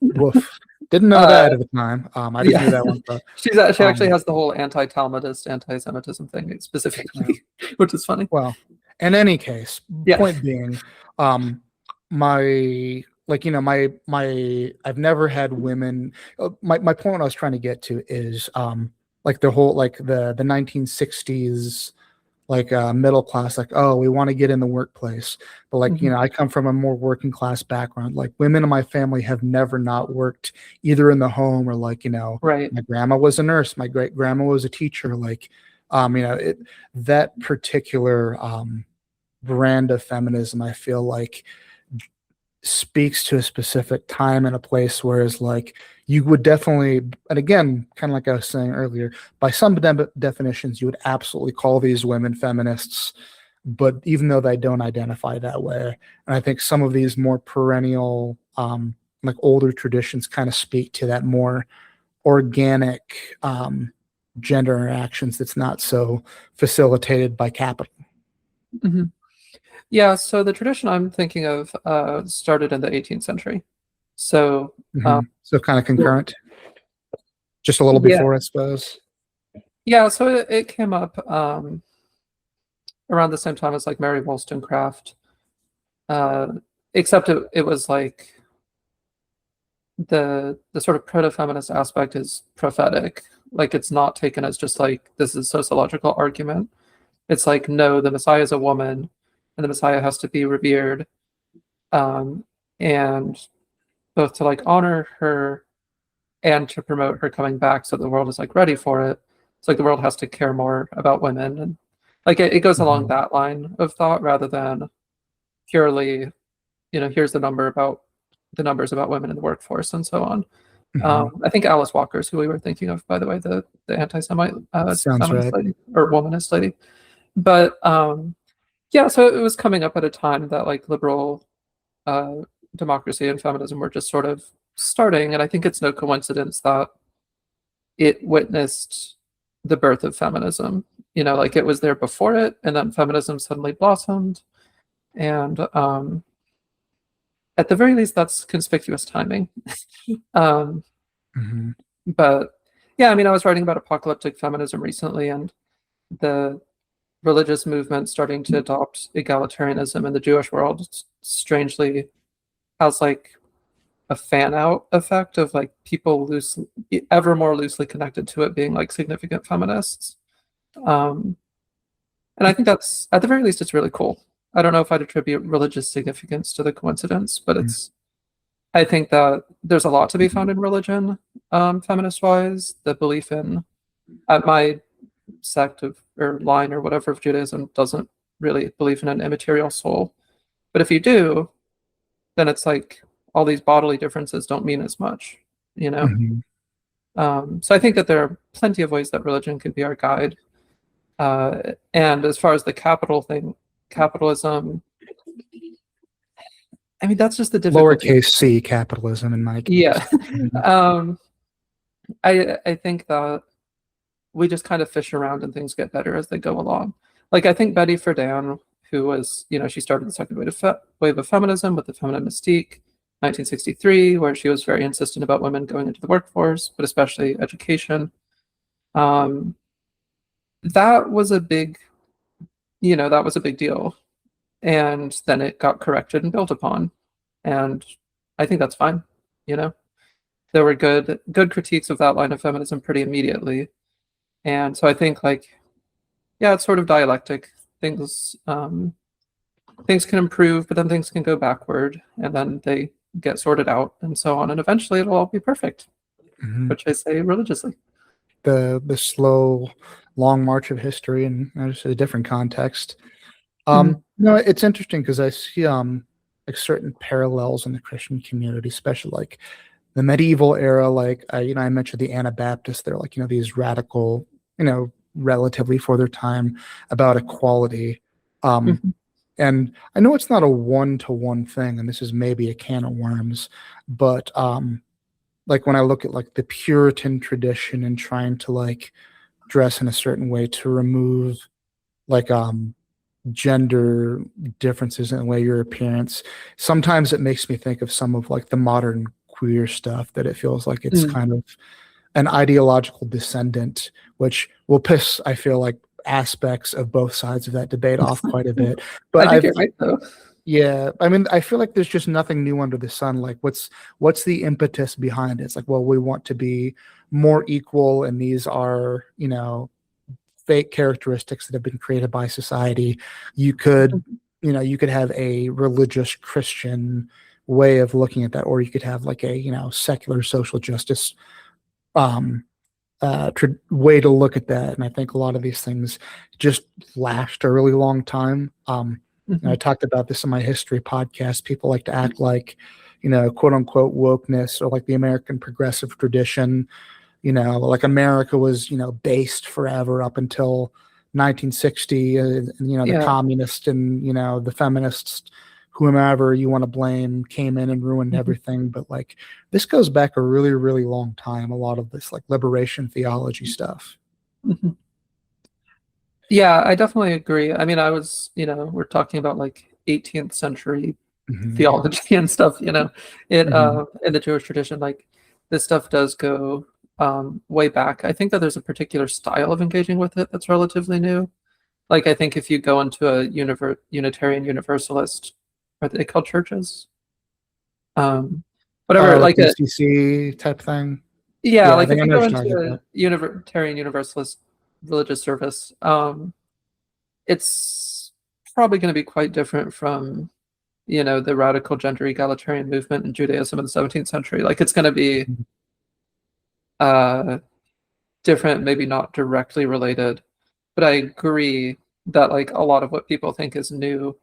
Woof. Didn't know uh that at the time. I just knew yeah. that one. But She actually um, has the whole anti-Talmudist, anti-Semitism thing uh, specifically, which is funny. well, in any case, Yeah. point being, um, my like my I've never had women. My point I was trying to get to is like the whole like the 1960s like middle class, like, oh, we want to get in the workplace, but like Mhm. I come from a more working class background. Like women in my family have never not worked either in the home or like Right. my grandma was a nurse, my great grandma was a teacher, like it that particular brand of feminism, I feel like speaks to a specific time and a place, whereas like you would definitely, and again, kind of like I was saying earlier, by some definitions you would absolutely call these women feminists, but even though they don't identify that way. And I think some of these more perennial like older traditions kind of speak to that more organic gender interactions that's not so facilitated by capital. Mm-hmm. Yeah, so the tradition I'm thinking of started in the 18th century. So, So kind of concurrent, just a little yeah, before, I suppose. yeah. So it came up around the same time as like Mary Wollstonecraft, except it was like the sort of proto-feminist aspect is prophetic. Like it's not taken as just like this is sociological argument. It's like no, the Messiah is a woman, and the Messiah has to be revered, and both to like honor her and to promote her coming back so the world is like ready for it. It's like the world has to care more about women, and like it goes along that line of thought rather than purely, here's the numbers about women in the workforce and so on. I think Alice Walker is who we were thinking of, by the way, the anti-Semite Sounds feminist right. lady or womanist lady. But yeah, so it was coming up at a time that like liberal democracy and feminism were just sort of starting, and I think it's no coincidence that it witnessed the birth of feminism. Like it was there before it, and then feminism suddenly blossomed, and at the very least, that's conspicuous timing. But yeah, I mean, I was writing about apocalyptic feminism recently, and the religious movement starting to adopt egalitarianism in the Jewish world strangely has like a fan out effect of like people ever more loosely connected to it being like significant feminists. And I think that's, at the very least, it's really cool. I don't know if I'd attribute religious significance to the coincidence, but I think that there's a lot to be found in religion, feminist wise. The belief in, at my sect of or line or whatever of Judaism doesn't really believe in an immaterial soul. But if you do, then it's like all these bodily differences don't mean as much, you know? So I think that there are plenty of ways that religion could be our guide. And as far as the capitalism, I mean, that's just the difficulty. Lowercase c capitalism in my case. Yeah. I think that we just kind of fish around and things get better as they go along. Like I think Betty Friedan, who was, she started the second wave of feminism with the feminine mystique, 1963, where she was very insistent about women going into the workforce, but especially education. That was a big, that was a big deal. And then it got corrected and built upon. And I think that's fine, There were good critiques of that line of feminism pretty immediately. And so I think yeah, it's sort of dialectic. Things can improve, but then things can go backward, and then they get sorted out and so on, and eventually it'll all be perfect, which I say religiously. The slow, long march of history, and just a different context. No, it's interesting because I see like certain parallels in the Christian community, especially like the medieval era. Like I mentioned the Anabaptists. They're like these radical, relatively for their time about equality. And I know it's not a one-to-one thing, and this is maybe a can of worms, but like when I look at like the Puritan tradition and trying to like dress in a certain way to remove like gender differences in the way your appearance, sometimes it makes me think of some of like the modern queer stuff, that it feels like it's kind of an ideological descendant, which will piss, I feel like, aspects of both sides of that debate off quite a bit. But I think you're right, though. Yeah, I mean, I feel like there's just nothing new under the sun. Like, what's the impetus behind it? It's like, well, we want to be more equal, and these are, fake characteristics that have been created by society. You could, you could have a religious Christian way of looking at that, or you could have like a, secular social justice way to look at that. And I think a lot of these things just last a really long time. I talked about this in my history podcast. People like to act like, quote unquote wokeness, or like the American progressive tradition, like America was, based forever up until 1960, and the Yeah. communists and, the feminists, whomever you want to blame, came in and ruined everything. But like, this goes back a really, really long time. A lot of this like liberation theology stuff. Mhm. Yeah, I definitely agree. I mean, we're talking about like 18th century Mhm. theology and stuff, it Mhm. in the Jewish tradition, like this stuff does go way back. I think that there's a particular style of engaging with it that's relatively new. Like I think if you go into a Unitarian Universalist, are they called churches? Um, whatever, Like like the a UCC type thing. yeah, Yeah, I like think if I you know go what you're into talking a about. Unitarian Universalist religious service, it's probably going to be quite different from the radical gender egalitarian movement in Judaism in the 17th century. Like it's going to be Mhm. uh, different, maybe not directly related, but I agree that like a lot of what people think is new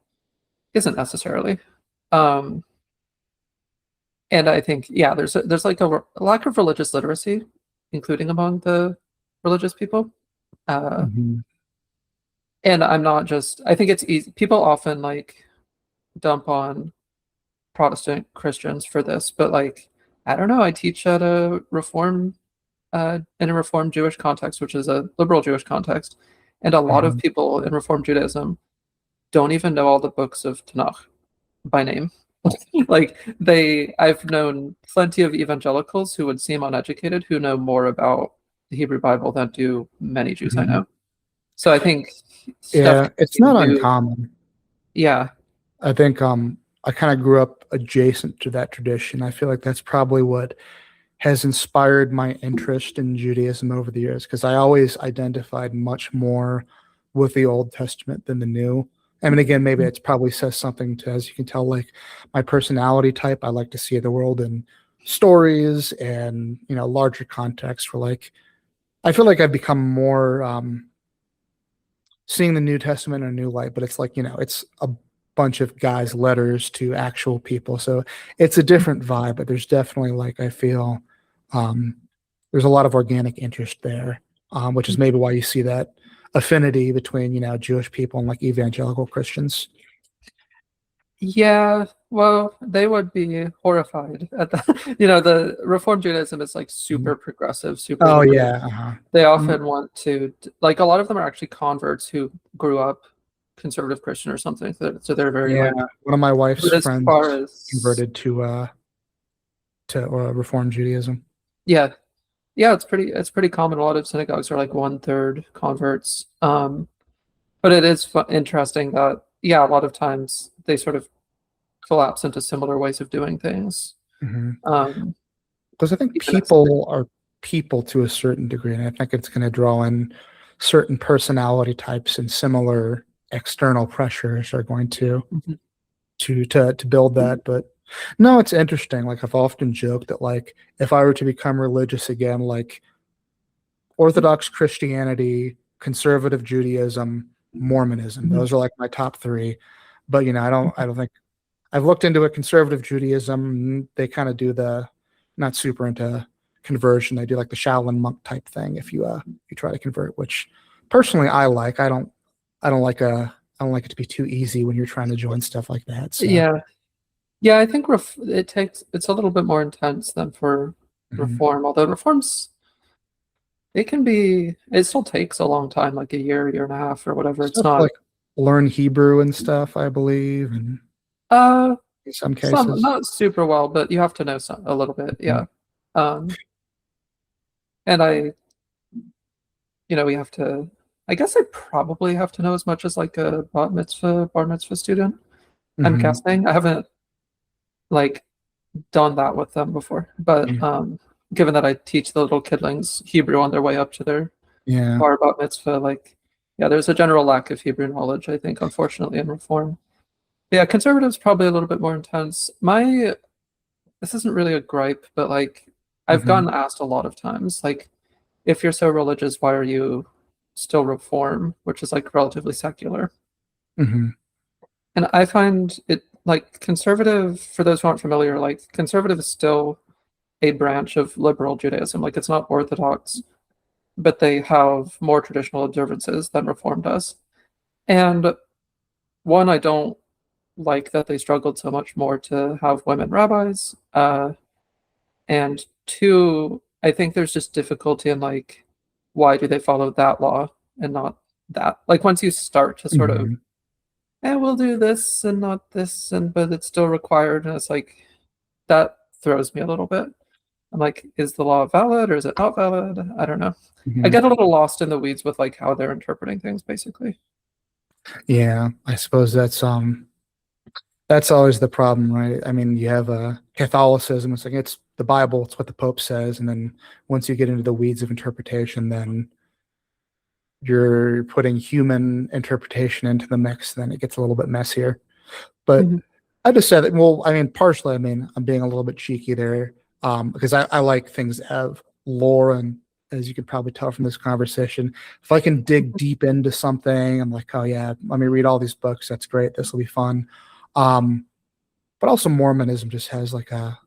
isn't necessarily. Um, and I think there's like a lack of religious literacy, including among the religious people. Uh, Mhm. and I'm not just I think it's easy. People often like dump on Protestant Christians for this, but like I don't know. I teach at a reform in a Reform Jewish context, which is a liberal Jewish context, and a lot of Mhm. people in Reform Judaism don't even know all the books of Tanakh by name. Like I've known plenty of evangelicals who would seem uneducated who know more about the Hebrew Bible than do many Jews I Mhm. know. So I think stuff Yeah, it's being not new. uncommon. Yeah. I think I kind of grew up adjacent to that tradition. I feel like that's probably what has inspired my interest in Judaism over the years, because I always identified much more with the Old Testament than the New. I mean, again, maybe it probably says something to, as you can tell, like my personality type. I like to see the world in stories and, larger context, where like I feel like I've become more seeing the New Testament in a new light, but it's like, it's a bunch of guys' letters to actual people. So it's a different vibe, but there's definitely like, I feel um, there's a lot of organic interest there, which is maybe why you see that affinity between, Jewish people and like evangelical Christians. Yeah, well, they would be horrified at the, the Reform Judaism is like Mhm. super progressive, super Oh liberal. yeah. Uh-huh. They Mm, often want to, like, a lot of them are actually converts who grew up conservative Christian or something. So they're very yeah. like, One of my wife's but as far friends as, converted to Reform Judaism. yeah, yeah, it's pretty common. A lot of synagogues are like 1/3 converts. But it is interesting that, yeah, a lot of times they sort of collapse into similar ways of doing things. Mhm. Um, Because I think even as, people are people to a certain degree, and I think it's going to draw in certain personality types, and similar external pressures are going Mhm. to build that. But no, it's interesting. Like I've often joked that like if I were to become religious again, like Orthodox Christianity, conservative Judaism, Mormonism, Mhm. those are like my top three. But I don't think I've looked into it. Conservative Judaism, they kind of do the not super into conversion. They do like the Shaolin monk type thing if you try to convert, which personally I like. I don't like it to be too easy when you're trying to join stuff like that. So Yeah, yeah, I think it's a little bit more intense than for mhm. reform. Although reforms, it still takes a long time, like a year and a half or whatever. It's Stuff like not learn Hebrew and stuff, I believe, and uh in some some cases. not super well, but you have to know a little bit, Mhm. yeah. Um, and we have to. I guess I probably have to know as much as like a bar mitzvah student. I'm Mhm. guessing. I haven't like done that with them before, but Yeah. given that I teach the little kidlings Hebrew on their way up to their Yeah. bar mitzvah, like, yeah, there's a general lack of Hebrew knowledge, I think, unfortunately, in Reform. But yeah, conservatives probably a little bit more intense. This isn't really a gripe, but like, I've Mhm. gotten asked a lot of times, like, if you're so religious, why are you still Reform, which is like relatively secular? Mhm. And I find it like conservative, for those who aren't familiar, like conservative is still a branch of liberal Judaism. Like it's not orthodox, but they have more traditional observances than Reform does. And one, I don't like that they struggled so much more to have women rabbis. And two, I think there's just difficulty in like, why do they follow that law and not that? Like once you start to sort of, Hmm. we'll do this and not this, and but it's still required, and it's like that throws me a little bit. I'm like, is the law valid or is it not valid? I don't know. I Hmm. get a little lost in the weeds with like how they're interpreting things, basically. Yeah, I suppose that's always the problem, right? I mean, you have Catholicism. It's like it's the Bible. It's what the Pope says, and then once you get into the weeds of interpretation, then you're putting human interpretation into the mix. Then it gets a little bit messier. But Mhm. I just said that. Well, I mean, partially, I mean, I'm being a little bit cheeky there, because I like things that have lore, and as you could probably tell from this conversation, if I can dig deep into something, I'm like, oh yeah, let me read all these books. That's great. This will be fun. Um, but also Mormonism just has like a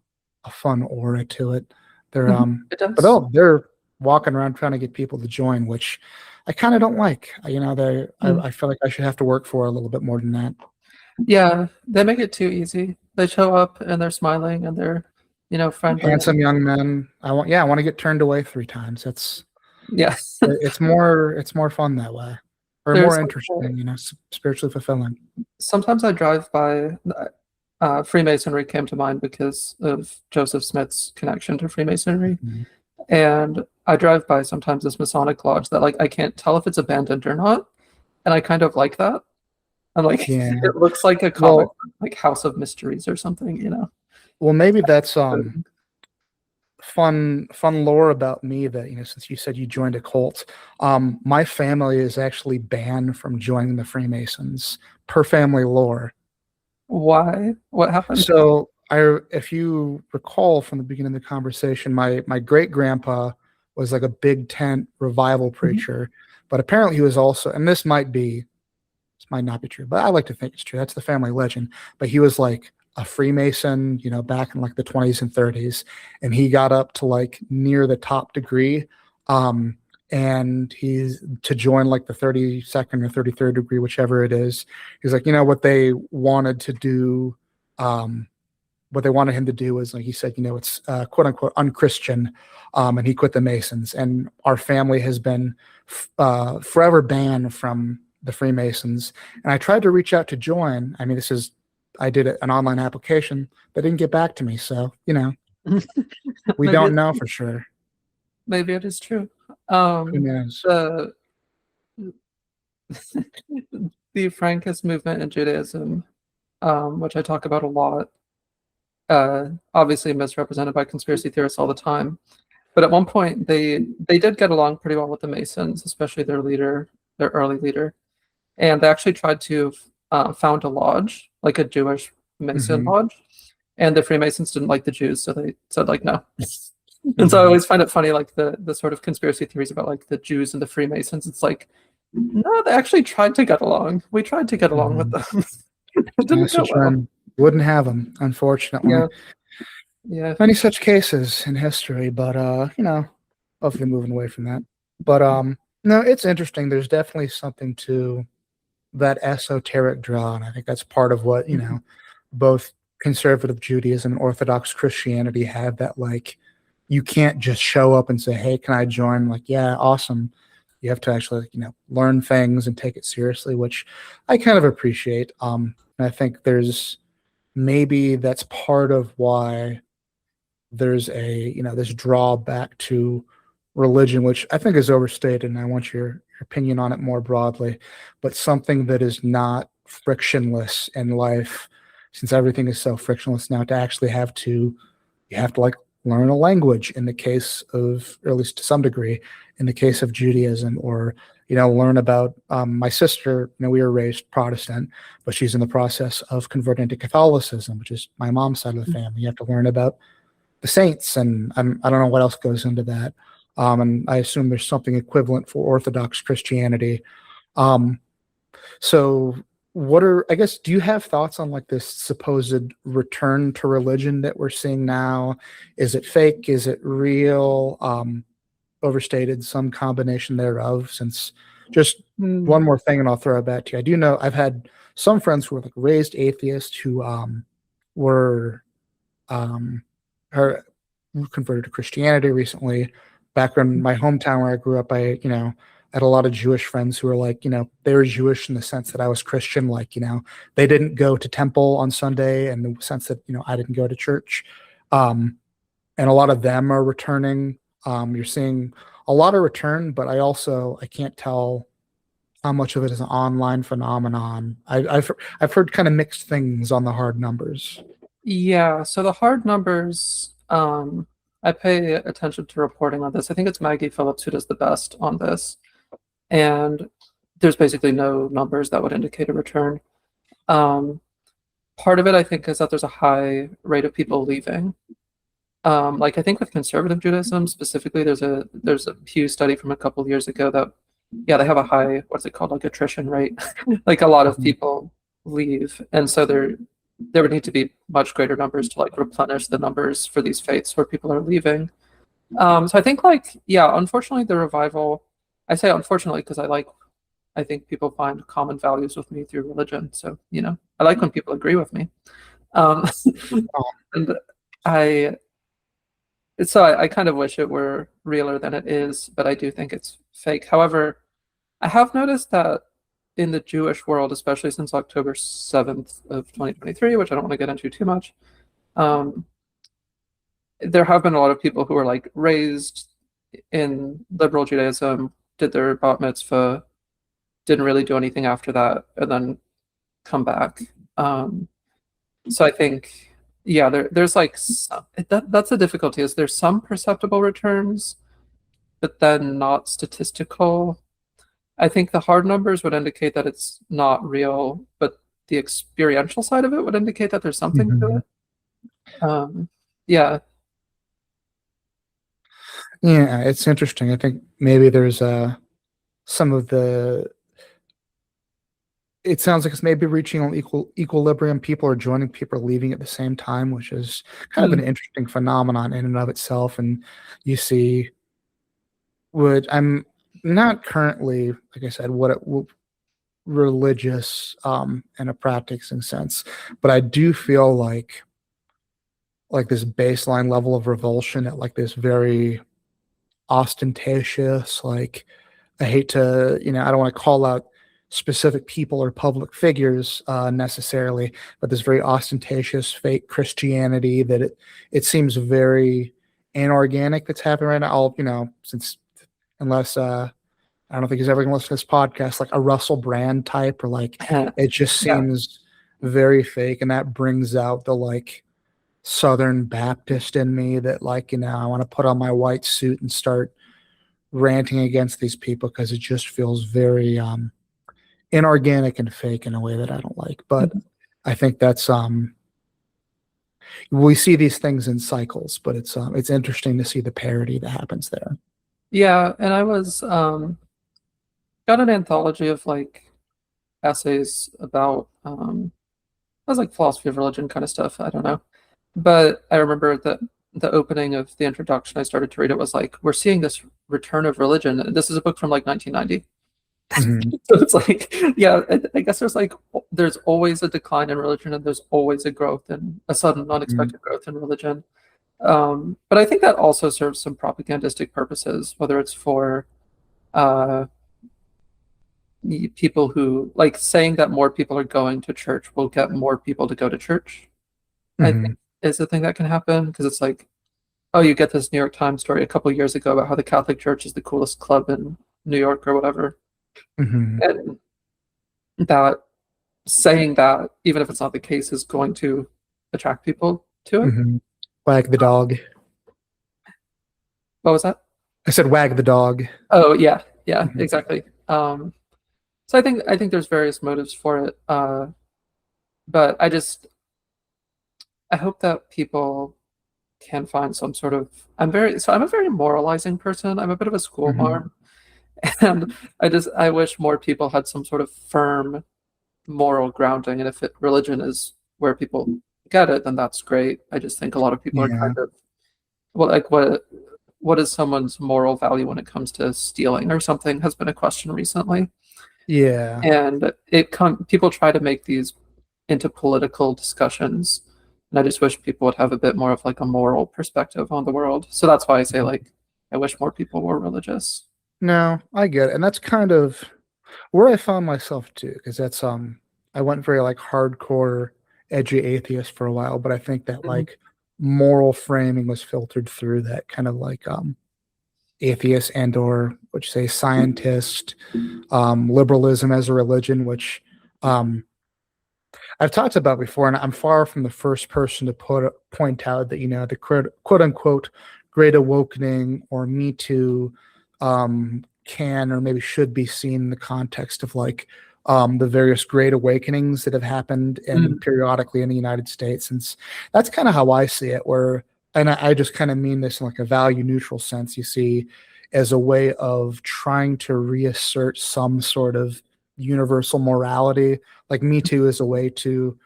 fun aura to it. They're It but does. oh, they're walking around trying to get people to join, which I kind of don't like. You know, Mm. I feel like I should have to work for a little bit more than that. Yeah, they make it too easy. They show up and they're smiling and they're, friendly Handsome and young men. I want to get turned away 3 times. yeah. It's more fun that way, or There's more like, interesting, spiritually fulfilling. sometimes I drive by. Freemasonry came to mind because of Joseph Smith's connection to Freemasonry. Mhm. And I drive by sometimes this Masonic lodge that like I can't tell if it's abandoned or not. And I kind of like that. I'm like, Yeah. it looks like a comic, Well, like House of Mysteries or something. maybe that's But, fun lore about me that since you said you joined a cult, my family is actually banned from joining the Freemasons per family lore. why? What happened? So if you recall from the beginning of the conversation, my great grandpa was like a big tent revival Mhm. preacher, but apparently he was also, and this might not be true, but I like to think it's true. That's the family legend. But he was like a Freemason, back in like the 20s and 30s, and he got up to like near the top degree. Um, and he's to join like the 32nd or 33rd degree, whichever it is. He's like, what they wanted to do, um, what they wanted him to do was, like he said, it's quote unquote unchristian, and he quit the Masons. And our family has been forever banned from the Freemasons. And I tried to reach out to join. I mean, I did an online application. They didn't get back to me. So, we Maybe don't it, know for sure. maybe it is true. Who knows? The the Frankist movement in Judaism, which I talk about a lot, obviously misrepresented by conspiracy theorists all the time. But at one point, they did get along pretty well with the Masons, especially their leader, their early leader, and they actually tried to found a lodge, like a Jewish Mason Hmm. lodge, and the Freemasons didn't like the Jews, so they said like no. And so I Hmm. always find it funny, like the sort of conspiracy theories about like the Jews and the Freemasons. It's like no, they actually tried to get along. We tried to get along with Hmm. them. It didn't That's go a well. trend. Wouldn't have them, unfortunately. Yeah, yeah. Many such cases in history, but hopefully moving away from that. But no, it's interesting. There's definitely something to that esoteric draw, and I think that's part of what Mhm. both conservative Judaism and Orthodox Christianity have. That like you can't just show up and say, "Hey, can I join?" Like, yeah, awesome. You have to actually learn things and take it seriously, which I kind of appreciate. And I think maybe that's part of why there's this drawback to religion, which I think is overstated, and I want your opinion on it more broadly. But something that is not frictionless in life, since everything is so frictionless now, to actually you have to like learn a language in the case of, or at least to some degree, in the case of Judaism, or learn about my sister. We were raised Protestant, but she's in the process of converting to Catholicism, which is my mom's side of the family. You have to learn about the saints, and I don't know what else goes into that. And I assume there's something equivalent for Orthodox Christianity. Um, so what are, I guess, do you have thoughts on like this supposed return to religion that we're seeing now? Is it fake? Is it real? Overstated, some combination thereof? Since just Hmm. one more thing and I'll throw it back to you. I do know I've had some friends who were like raised atheists who were um are converted to Christianity recently. Back in my hometown where I grew up, I had a lot of Jewish friends who were like, they were Jewish in the sense that I was Christian. Like, they didn't go to temple on Sunday, and the sense that, I didn't go to church. Um, and a lot of them are returning. You're seeing a lot of return, but I can't tell how much of it is an online phenomenon. I've heard kind of mixed things on the hard numbers. Yeah, so the hard numbers, I pay attention to reporting on this. I think it's Maggie Phillips who does the best on this. And there's basically no numbers that would indicate a return. Um, Part of it, I think, is that there's a high rate of people leaving. Like I think with conservative Judaism specifically, there's a Pew study from a couple of years ago that yeah, they have a high, what's it called, like attrition rate. Like a lot of Mhm. people leave, and so there would need to be much greater numbers to like replenish the numbers for these faiths where people are leaving. So I think like yeah, unfortunately the revival. I say unfortunately because I think people find common values with me through religion. So I like when people agree with me. Um, and I I kind of wish it were realer than it is, but I do think it's fake. However, I have noticed that in the Jewish world, especially since October 7th of 2023, which I don't want to get into too much, um, there have been a lot of people who were like raised in liberal Judaism, did their bat mitzvah, didn't really do anything after that, and then come back. Um, so I think, yeah, there's like that's the difficulty is there's some perceptible returns, but then not statistical. I think the hard numbers would indicate that it's not real, but the experiential side of it would indicate that there's something to Mhm. it. Yeah. Yeah, it's interesting. I think maybe there's some of it sounds like it's maybe reaching an equilibrium. People are joining, people are leaving at the same time, which is kind of an Mm, interesting phenomenon in and of itself. And you see, would I'm not currently, like I said, religious in a practicing sense, but I do feel like this baseline level of revulsion at like this very ostentatious, like I hate to, I don't want to call out specific people or public figures necessarily, but this very ostentatious fake Christianity that it seems very inorganic that's happening right now. Since unless I don't think he's ever going to listen to this podcast, like a Russell Brand type, or like it just yeah. seems very fake, and that brings out the like Southern Baptist in me that like I want to put on my white suit and start ranting against these people because it just feels very inorganic and fake in a way that I don't like. But Mhm. I think that's we see these things in cycles, but it's interesting to see the parody that happens there. Yeah, and I was got an anthology of like essays about it was like philosophy of religion kind of stuff. I don't know. But I remember that the opening of the introduction, I started to read it was like, we're seeing this return of religion. This is a book from like 1990. Hmm. So it's like, yeah, I guess there's always a decline in religion and there's always a growth and a sudden Hmm. unexpected growth in religion. But I think that also serves some propagandistic purposes, whether it's for uh, people who like saying that more people are going to church will get more people to go to church. I Hmm. think is the thing that can happen because it's like, oh, you get this New York Times story a couple years ago about how the Catholic Church is the coolest club in New York or whatever, Hmm. and that saying that, even if it's not the case, is going to attract people to it. Hmm. Wag the dog. What was that? I said wag the dog. Oh yeah, yeah, Hmm. exactly. So I think there's various motives for it, but I hope that people can find some sort of. I'm a very moralizing person. I'm a bit of a school Hmm. marm, and I wish more people had some sort of firm moral grounding, and if religion is where people get it, then that's great. I just think a lot of people are Yeah. kind of, well, like what is someone's moral value when it comes to stealing or something has been a question recently. Yeah. And people try to make these into political discussions, and I just wish people would have a bit more of like a moral perspective on the world. So that's why I say like I wish more people were religious. No, I get it. And that's kind of where I found myself too, because that's I went very like hardcore edgy atheist for a while, but I think that Mhm. like moral framing was filtered through that kind of like atheist and or what you say scientist, liberalism as a religion, which um I've talked about before, and I'm far from the first person to point out that the quote unquote Great Awakening or Me Too can or maybe should be seen in the context of like the various Great Awakenings that have happened and Mm. periodically in the United States, and that's kind of how I see it. Where, and I just kind of mean this in like a value neutral sense. You see, as a way of trying to reassert some sort of universal morality, like Me Too is a way to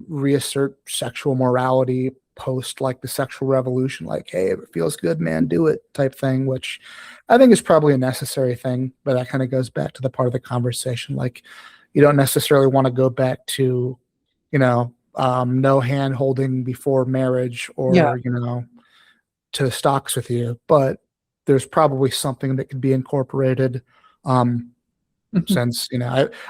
reassert sexual morality post like the sexual revolution, like, hey, if it feels good, man, do it type thing, which I think is probably a necessary thing. But that kind of goes back to the part of the conversation. Like, you don't necessarily want to go back to, no hand holding before marriage Yeah. or, to stocks with you, but there's probably something that could be incorporated. Mhm. Since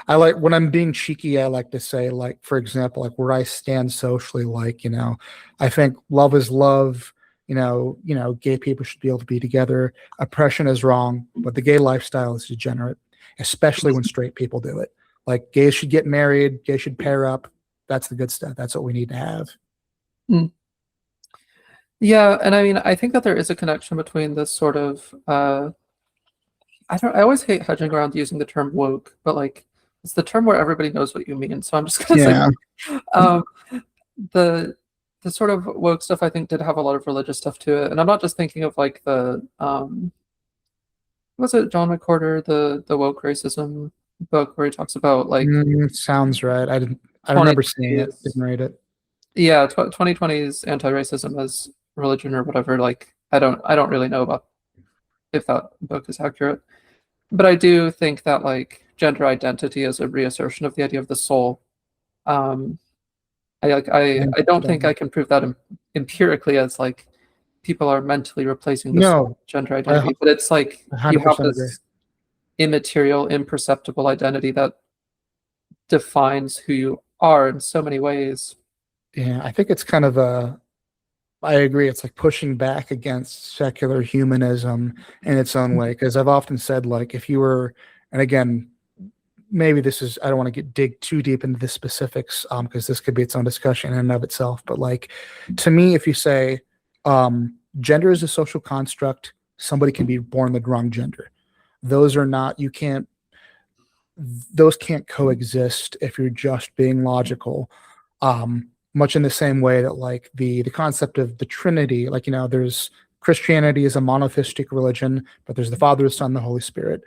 I like when I'm being cheeky, I like to say, like, for example, like where I stand socially, like, I think love is love. Gay people should be able to be together. Oppression is wrong, but the gay lifestyle is degenerate, especially when straight people do it. Like, gays should get married, gays should pair up. That's the good stuff. That's what we need to have. Mm. Yeah, and I mean, I think that there is a connection between this sort of I always hate hedging around using the term woke, but like it's the term where everybody knows what you mean. So I'm just gonna say Yeah. um the the sort of woke stuff I think did have a lot of religious stuff to it. And I'm not just thinking of like the was it John McWhorter, the woke racism book where he talks about like Sounds right. I remember seeing it, 2020s, didn't read it. yeah, 2020s anti-racism as religion or whatever. Like I don't really know about if that book is accurate. But I do think that like gender identity is a reassertion of the idea of the soul. Um, I don't think I Interesting. can prove that empirically as like people are mentally replacing the soul No, with gender I identity, but it's like you have 100% agree. this immaterial, imperceptible identity that defines who you are in so many ways. Yeah, I think it's kind of I agree. It's like pushing back against secular humanism in its own way. Because I've often said, like, if you were, and again, maybe this is, I don't want to dig too deep into the specifics, because this could be its own discussion in and of itself. But like, to me, if you say, gender is a social construct, somebody can be born the wrong gender. Those are not, you can't, those can't coexist if you're just being logical. Much in the same way that like the concept of the Trinity, like there's Christianity is a monotheistic religion, but there's the Father, the Son, the Holy Spirit,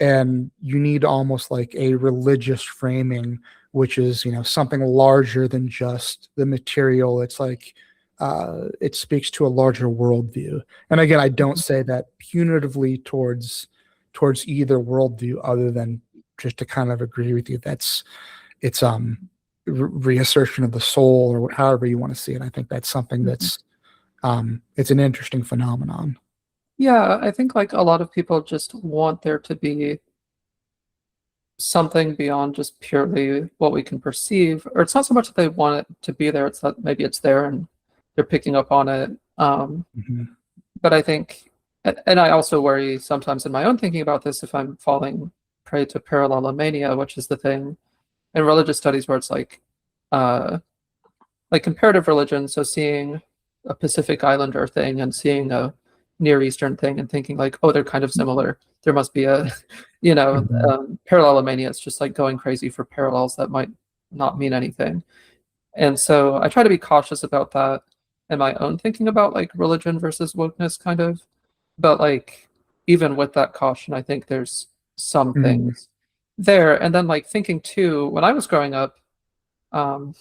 and you need almost like a religious framing, which is something larger than just the material. It's like it speaks to a larger worldview. And again, I don't say that punitively towards either worldview, other than just to kind of agree with you. It's reassertion of the soul, or however you want to see it. I think that's something that's it's an interesting phenomenon. Yeah, I think like a lot of people just want there to be something beyond just purely what we can perceive, or it's not so much that they want it to be there, it's that maybe it's there and they're picking up on it. Mhm. But I think, and I also worry sometimes in my own thinking about this if I'm falling prey to parallelomania, which is the thing in religious studies where it's uh, like comparative religion. So seeing a Pacific Islander thing and seeing a Near Eastern thing and thinking like, oh, they're kind of similar. There must be a, Mhm. parallelomania. It's just like going crazy for parallels that might not mean anything. And so I try to be cautious about that in my own thinking about like religion versus wokeness kind of. But like even with that caution, I think there's some Mhm. things. there. And then like thinking too, when I was growing up,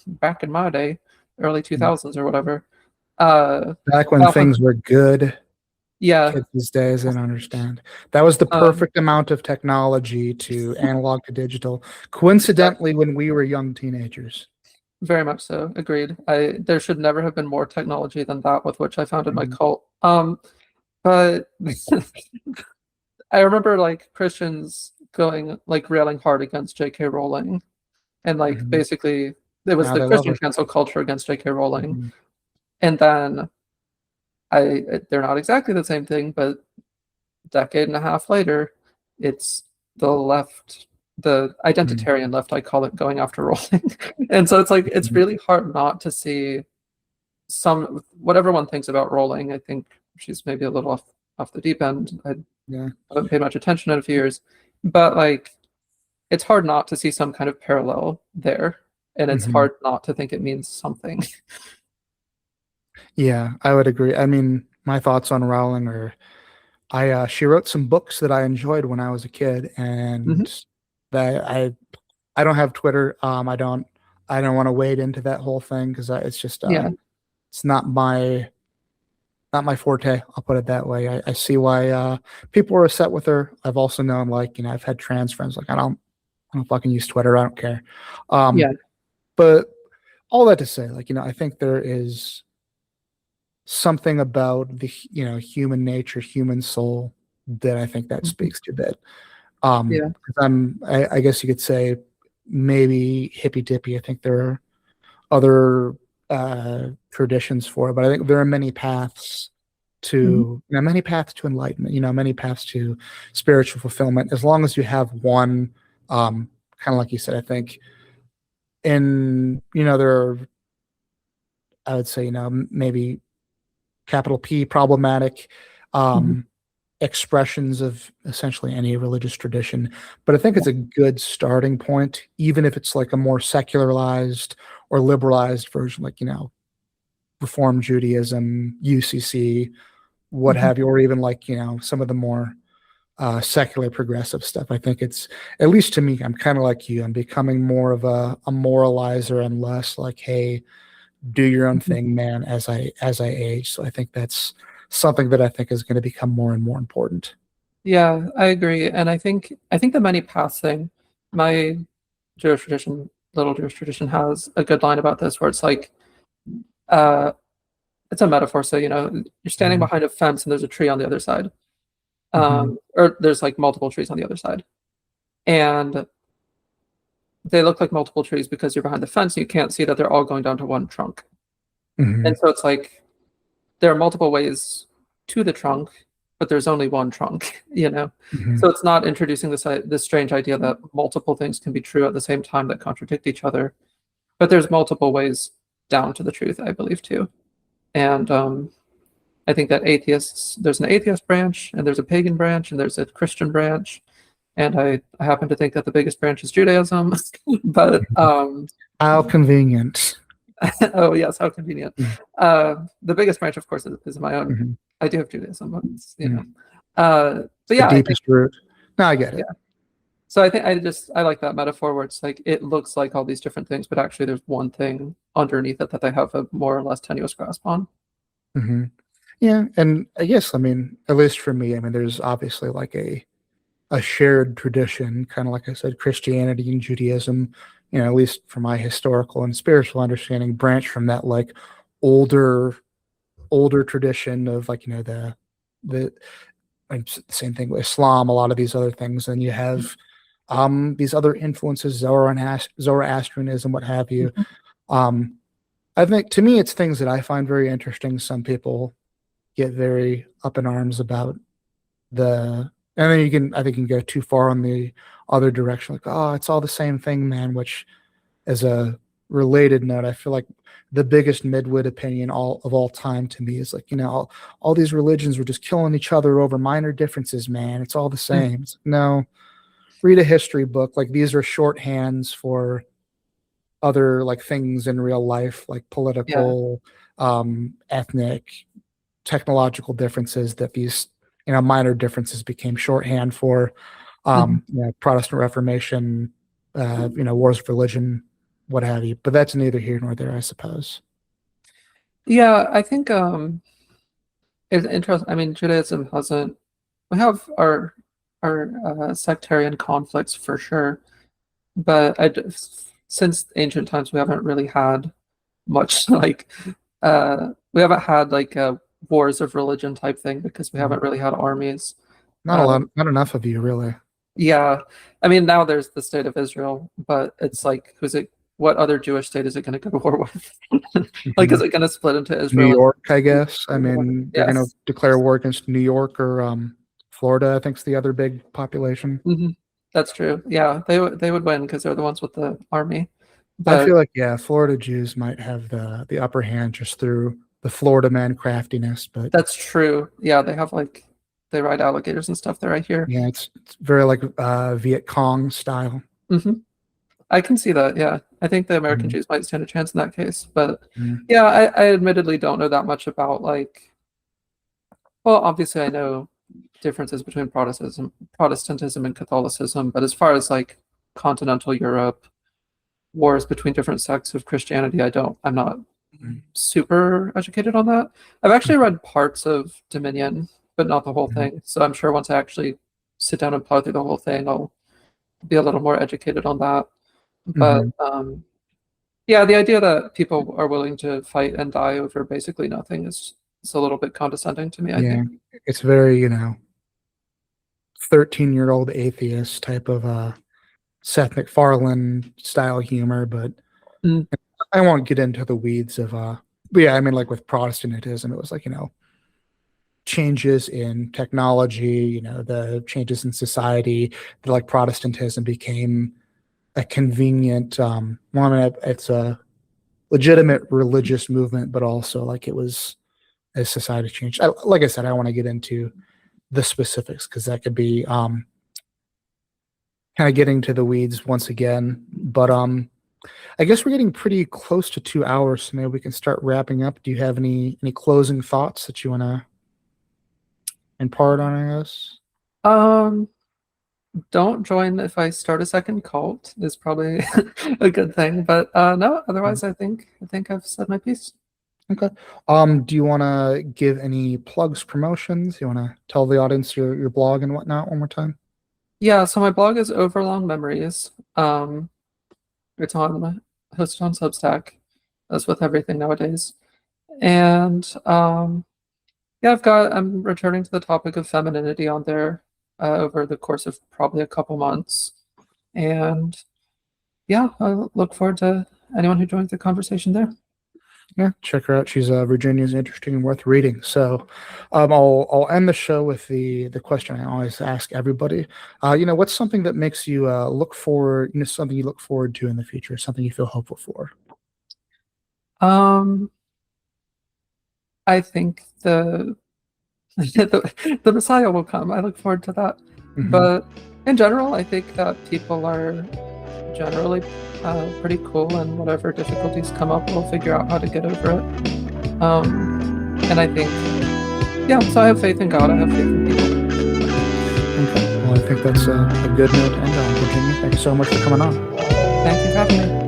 back in my day, early 2000s or whatever, uh, Back when Alpha, things were good, yeah, kids these days didn't understand. That was the um, perfect amount of technology to analog to digital. Coincidentally, when we were young teenagers. very much so. Agreed. There should never have been more technology than that with which I founded my Mhm, cult. But I remember like Christians going like railing hard against J.K. Rowling, and like mhm. basically it was Now the they love Christian her. cancel culture against J.K. Rowling. Mhm, And then they're not exactly the same thing, but a decade and a half later, it's the left, the mhm, identitarian left, I call it, going after Rowling. And so it's like it's mhm. really hard not to see some whatever one thinks about Rowling. I think she's maybe a little off the deep end. I Yeah. haven't paid much attention in a few years, but like it's hard not to see some kind of parallel there, and it's Mhm. hard not to think it means something. Yeah, I would agree. I mean, my thoughts on Rowling are she wrote some books that I enjoyed when I was a kid, Hmm. and that I don't have Twitter. I don't want to wade into that whole thing because it's just Yeah, it's not my forte. I'll put it that way. I see why people are upset with her. I've also known, like, I've had trans friends like I don't fucking use Twitter. I don't care. yeah, But all that to say, like, I think there is something about the human nature, human soul that I think that mhm, speaks to that. 'Cause I guess you could say maybe hippy dippy. I think there are other traditions for it, but I think there are many paths yeah. to many paths to enlightenment. Many paths to spiritual fulfillment. As long as you have one, kind of like you said, I think there are, I would say, maybe capital P problematic Mhm. um, expressions of essentially any religious tradition. But I think it's a good starting point, even if it's like a more secularized or liberalized version, like, Reform Judaism, UCC, what Mhm. have you, or even like, some of the more secular progressive stuff. I think it's, at least to me, I'm kind of like you. I'm becoming more of a moralizer and less like, hey, do your own Mhm. thing, man, as I age. So I think that's something that I think is going to become more and more important. Yeah, I agree. And I think the many paths thing, my Jewish tradition, little Jewish tradition has a good line about this where it's like uh it's a metaphor. So, you're standing Mhm, behind a fence and there's a tree on the other side. mhm, Or there's like multiple trees on the other side. And they look like multiple trees because you're behind the fence and you can't see that they're all going down to one trunk. And mhm, so it's like there are multiple ways to the trunk, but there's only one trunk, you know? So mhm. it's not introducing this strange idea that multiple things can be true at the same time that contradict each other, but there's multiple ways down to the truth, I believe, too. And I think that there's an atheist branch, and there's a pagan branch, and there's a Christian branch. And I happen to think that the biggest branch is Judaism. But How convenient. oh yes, how convenient. Mhm, The biggest branch, of course, is my own. mhm, I do have Judaism, but mhm. It's but the yeah, I think deepest root. No, I get yeah. it. So I think I like that metaphor where it's like it looks like all these different things, but actually there's one thing underneath it that they have a more or less tenuous grasp on. Hmm. Yeah, and I guess, I mean, at least for me, I mean, there's obviously like a shared tradition, kind of like I said, Christianity and Judaism, at least for my historical and spiritual understanding, branch from that like older older tradition of, like, the and same thing with Islam, a lot of these other things. And you have these other influences, Zoroastrianism, what have you. Mhm. Um, I think, to me, it's things that I find very interesting. Some people get very up in arms about and then I think you can go too far on the other direction, like, oh, it's all the same thing, man. Which, as a related note, I feel like the biggest midwit opinion all time to me is like, all these religions were just killing each other over minor differences, man. It's all the Mm. same. It's like, no, read a history book. Like, these are shorthands for other, like, things in real life, like Yeah. political, ethnic, technological differences, that these minor differences became shorthand for. Protestant Reformation, wars of religion, what have you. But that's neither here nor there, I suppose. Yeah, I think it's interesting. I mean, Judaism hasn't. We have our sectarian conflicts for sure, but since ancient times we haven't really had much like we haven't had like wars of religion type thing because we haven't really had armies. Not a lot, not enough of you, really. Yeah, I mean now there's the state of Israel, but it's like who's it? What other Jewish state is it going to go to war with? Like, is it going to split into New Israel? York, I guess. I mean, they're going to Yes. declare war against New York or Florida, I think, is the other big population. That's true. Yeah, they would win because they're the ones with the army. I But feel like, yeah, Florida Jews might have the upper hand just through the Florida man craftiness, but that's true. Yeah, they have like they ride alligators and stuff there. I hear. yeah, it's very like Viet Cong style. I can see that. Yeah, I think the American Mhm. Jews might stand a chance in that case. But Mhm. yeah, I admittedly don't know that much about like. Well, obviously I know differences between Protestantism and Catholicism, but as far as like continental Europe, wars between different sects of Christianity, I'm not Mhm. super educated on that. I've actually read parts of Dominion, but not the whole Mhm. thing. So I'm sure once I actually sit down and plow through the whole thing, I'll be a little more educated on that. But Mhm. yeah, the idea that people are willing to fight and die over basically nothing is a little bit condescending to me, I Yeah, think. it's very 13-year-old atheist type of Seth MacFarlane style humor, but Mm, I won't get into the weeds of but yeah, I mean, like with Protestantism, it was like, changes in technology, the changes in society, that like Protestantism became a convenient well, I mean, it's a legitimate religious movement, but also like it was as society changed. Like I said, I want to get into the specifics because that could be kind of getting to the weeds once again. But I guess we're getting pretty close to 2 hours, so maybe we can start wrapping up. Do you have any closing thoughts that you want to impart on us? Um, don't join if I start a second cult is probably a good thing. But no, otherwise I think I've said my piece. Okay. Do you want to give any plugs, promotions? You want to tell the audience your blog and whatnot one more time? Yeah, so my blog is Overlong Memories. It's on hosted on Substack, as with everything nowadays. And yeah, I'm returning to the topic of femininity on there over the course of probably a couple months. And yeah, I look forward to anyone who joins the conversation there. Yeah, check her out. She's Virginia's interesting and worth reading. So, I'll end the show with the question I always ask everybody. What's something that makes you look forward? Something you look forward to in the future, something you feel hopeful for. Um, I think the Messiah will come. I look forward to that. Mhm. But in general, I think that people are generally pretty cool, and whatever difficulties come up, we'll figure out how to get over it. And I think, yeah, so I have faith in God. I have faith in people. Okay. Well, I think that's a good note to end on, Virginia. Thank you so much for coming on. Thank you for having me.